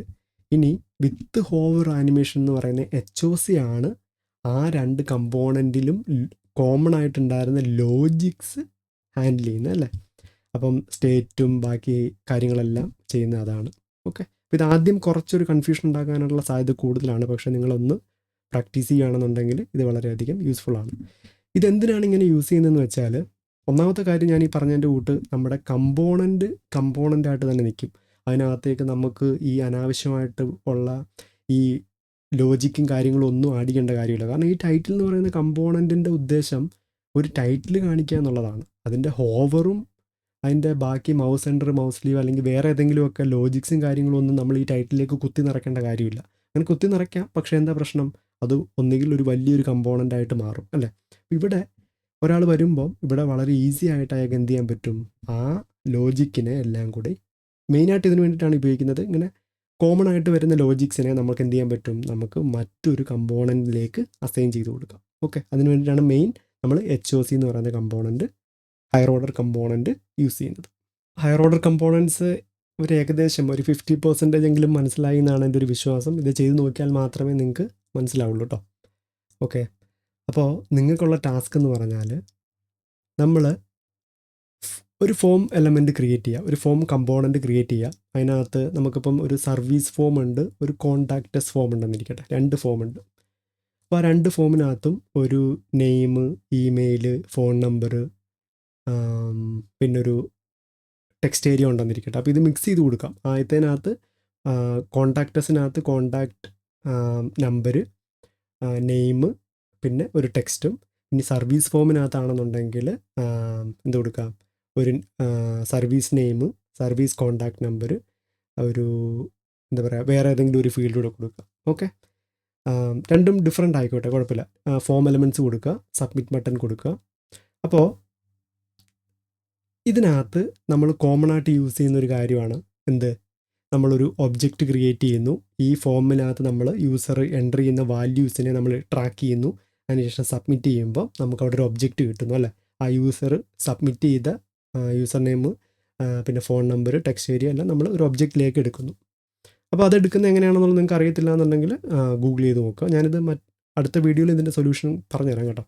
ഇനി വിത്ത് ഹോവർ ആനിമേഷൻ എന്ന് പറയുന്ന HOC ആണ് ആ 2 കമ്പോണൻറ്റിലും കോമൺ ആയിട്ടുണ്ടായിരുന്ന ലോജിക്സ് ഹാൻഡിൽ ചെയ്യുന്നത് അല്ലേ? അപ്പം സ്റ്റേറ്റും ബാക്കി കാര്യങ്ങളെല്ലാം ചെയ്യുന്ന അതാണ്. ഓക്കെ, അപ്പോൾ ഇത് ആദ്യം കുറച്ചൊരു കൺഫ്യൂഷൻ ഉണ്ടാക്കാനുള്ള സാധ്യത കൂടുതലാണ്, പക്ഷേ നിങ്ങളൊന്ന് പ്രാക്ടീസ് ചെയ്യുകയാണെന്നുണ്ടെങ്കിൽ ഇത് വളരെയധികം യൂസ്ഫുള്ളാണ്. ഇതെന്തിനാണ് ഇങ്ങനെ യൂസ് ചെയ്യുന്നതെന്ന് വെച്ചാൽ, ഒന്നാമത്തെ കാര്യം ഞാൻ ഈ പറഞ്ഞതിൻ്റെ കൂട്ട് നമ്മുടെ കമ്പോണൻ്റായിട്ട് തന്നെ നിൽക്കും. അതിനകത്തേക്ക് നമുക്ക് ഈ അനാവശ്യമായിട്ട് ഉള്ള ഈ ലോജിക്കും കാര്യങ്ങളും ഒന്നും ആഡ് ചെയ്യേണ്ട കാര്യമില്ല. കാരണം ഈ ടൈറ്റിൽ എന്ന് പറയുന്ന കമ്പോണൻറ്റിൻ്റെ ഉദ്ദേശം ഒരു ടൈറ്റിൽ കാണിക്കുക എന്നുള്ളതാണ്. അതിൻ്റെ ഹോവറും അതിൻ്റെ ബാക്കി മൗസ് സെൻറ്റർ, മൗസ് ലീവ് അല്ലെങ്കിൽ വേറെ ഏതെങ്കിലുമൊക്കെ ലോജിക്സും കാര്യങ്ങളും ഒന്നും നമ്മൾ ഈ ടൈറ്റിലേക്ക് കുത്തി നിറയ്ക്കേണ്ട കാര്യമില്ല. അങ്ങനെ കുത്തി നിറയ്ക്കാം, പക്ഷേ എന്താ പ്രശ്നം, അത് ഒന്നുകിൽ ഒരു വലിയൊരു കമ്പോണൻ്റ് ആയിട്ട് മാറും അല്ലേ. ഇവിടെ ഒരാൾ വരുമ്പം ഇവിടെ വളരെ ഈസി ആയിട്ട് അയാൾക്ക് എന്ത് ചെയ്യാൻ പറ്റും, ആ ലോജിക്കിനെ എല്ലാം കൂടി മെയിനായിട്ട് ഇതിന് വേണ്ടിയിട്ടാണ് ഉപയോഗിക്കുന്നത്. ഇങ്ങനെ കോമൺ ആയിട്ട് വരുന്ന ലോജിക്സിനെ നമുക്ക് എന്ത് ചെയ്യാൻ പറ്റും, നമുക്ക് മറ്റൊരു കമ്പോണൻറ്റിലേക്ക് അസൈൻ ചെയ്ത് കൊടുക്കാം. ഓക്കെ, അതിന് വേണ്ടിയിട്ടാണ് മെയിൻ നമ്മൾ HOC എന്ന് പറയുന്ന component, higher order component use ചെയ്യുന്നത്. ഹയർ ഓർഡർ കമ്പോണൻസ് ഒരു ഏകദേശം ഒരു 50% എങ്കിലും മനസ്സിലായി എന്നാണ് എൻ്റെ ഒരു വിശ്വാസം. ഇത് ചെയ്ത് നോക്കിയാൽ മാത്രമേ നിങ്ങൾക്ക് മനസ്സിലാവുള്ളൂ കേട്ടോ. ഓക്കെ, അപ്പോൾ നിങ്ങൾക്കുള്ള ടാസ്ക് എന്ന് പറഞ്ഞാൽ നമ്മൾ ഒരു ഫോം എലമെൻറ്റ് ക്രിയേറ്റ് ചെയ്യുക, ഒരു ഫോം കമ്പോണൻറ്റ് ക്രിയേറ്റ് ചെയ്യുക. അതിനകത്ത് നമുക്കിപ്പം ഒരു സർവീസ് ഫോം ഉണ്ട്, ഒരു കോണ്ടാക്റ്റസ് ഫോം ഉണ്ടെന്നിരിക്കട്ടെ, 2 ഫോം ഉണ്ട്. അപ്പോൾ ആ 2 ഫോമിനകത്തും ഒരു നെയിം, ഇമെയിൽ, ഫോൺ നമ്പർ, പിന്നൊരു ടെക്സ്റ്റ് ഏരിയ ഉണ്ടെന്നിരിക്കട്ടെ. അപ്പോൾ ഇത് മിക്സ് ചെയ്ത് കൊടുക്കാം. ആദ്യത്തേനകത്ത് കോണ്ടാക്റ്റസിനകത്ത് കോണ്ടാക്റ്റ് നമ്പർ, നെയിം, പിന്നെ ഒരു ടെക്സ്റ്റും. ഇനി സർവീസ് ഫോമിനകത്താണെന്നുണ്ടെങ്കിൽ എന്ത് കൊടുക്കാം, ഒരു service name, service contact number, ഒരു എന്താ പറയുക, വേറെ ഏതെങ്കിലും ഒരു ഫീൽഡ് കൂടെ കൊടുക്കുക. ഓക്കെ, രണ്ടും ഡിഫറെൻ്റ് ആയിക്കോട്ടെ, കുഴപ്പമില്ല. ഫോം എലമെൻറ്റ്സ് കൊടുക്കുക, സബ്മിറ്റ് ബട്ടൺ കൊടുക്കുക. അപ്പോൾ ഇതിനകത്ത് നമ്മൾ കോമൺ ആയിട്ട് യൂസ് ചെയ്യുന്ന ഒരു കാര്യമാണ് എന്ത്, നമ്മളൊരു ഒബ്ജക്റ്റ് ക്രിയേറ്റ് ചെയ്യുന്നു. ഈ ഫോമിനകത്ത് നമ്മൾ യൂസർ എൻ്റർ ചെയ്യുന്ന വാല്യൂസിനെ നമ്മൾ ട്രാക്ക് ചെയ്യുന്നു. അതിനുശേഷം സബ്മിറ്റ് ചെയ്യുമ്പോൾ നമുക്ക് അവിടെ ഒരു ഒബ്ജക്റ്റ് കിട്ടുന്നു അല്ലേ. ആ യൂസർ സബ്മിറ്റ് ചെയ്ത യൂസർ നെയിം, പിന്നെ ഫോൺ നമ്പർ, ടെക്സ്റ്റ് ഏരിയ എല്ലാം നമ്മൾ ഒരു ഒബ്ജക്റ്റിലേക്ക് എടുക്കുന്നു. അപ്പോൾ അതെടുക്കുന്നത് എങ്ങനെയാണെന്നുള്ളത് നിങ്ങൾക്ക് അറിയത്തില്ല എന്നുണ്ടെങ്കിൽ ഗൂഗിൾ ചെയ്ത് നോക്കുക. ഞാനിത് അടുത്ത വീഡിയോയിൽ ഇതിൻ്റെ സൊല്യൂഷൻ പറഞ്ഞുതരാം കേട്ടോ.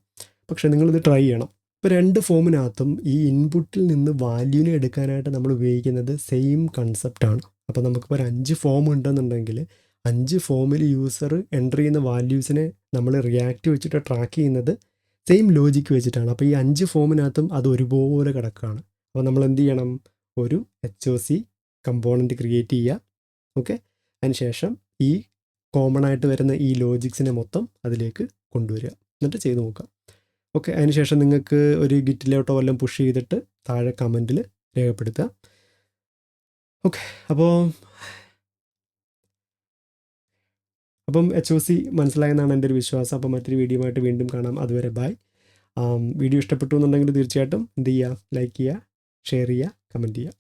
പക്ഷേ നിങ്ങളിത് ട്രൈ ചെയ്യണം. ഇപ്പോൾ 2 ഫോമിനകത്തും ഈ ഇൻപുട്ടിൽ നിന്ന് വാല്യൂവിനെ എടുക്കാനായിട്ട് നമ്മൾ ഉപയോഗിക്കുന്നത് സെയിം കൺസെപ്റ്റാണ്. അപ്പോൾ നമുക്കിപ്പോൾ ഒരു 5 ഫോം ഉണ്ടെന്നുണ്ടെങ്കിൽ 5 ഫോമിൽ യൂസർ എൻ്റർ ചെയ്യുന്ന വാല്യൂസിനെ നമ്മൾ റിയാക്റ്റ് വെച്ചിട്ട് ട്രാക്ക് ചെയ്യുന്നത് സെയിം ലോജിക്ക് വെച്ചിട്ടാണ്. അപ്പോൾ ഈ 5 ഫോമിനകത്തും അത് ഒരുപോലെ കിടക്കുകയാണ്. അപ്പോൾ നമ്മൾ എന്ത് ചെയ്യണം, ഒരു HOC കമ്പോണൻറ്റ് ക്രിയേറ്റ് ചെയ്യുക. ഓക്കെ, അതിനുശേഷം ഈ കോമൺ ആയിട്ട് വരുന്ന ഈ ലോജിക്സിനെ മൊത്തം അതിലേക്ക് കൊണ്ടുവരിക, എന്നിട്ട് ചെയ്ത് നോക്കുക. ഓക്കെ, അതിനുശേഷം നിങ്ങൾക്ക് ഒരു ഗിറ്റിലോട്ടോ വല്ലതും പുഷ് ചെയ്തിട്ട് താഴെ കമൻറ്റിൽ രേഖപ്പെടുത്തുക. ഓക്കെ, അപ്പം HOC മനസ്സിലായെന്നാണ് എൻ്റെ ഒരു വിശ്വാസം. അപ്പം മറ്റൊരു വീഡിയോ ആയിട്ട് വീണ്ടും കാണാം. അതുവരെ ബൈ. വീഡിയോ ഇഷ്ടപ്പെട്ടു എന്നുണ്ടെങ്കിൽ തീർച്ചയായിട്ടും എന്ത് ചെയ്യുക, ലൈക്ക് ചെയ്യുക, ഷെയർ ചെയ്യുക, കമൻറ്റ് ചെയ്യുക.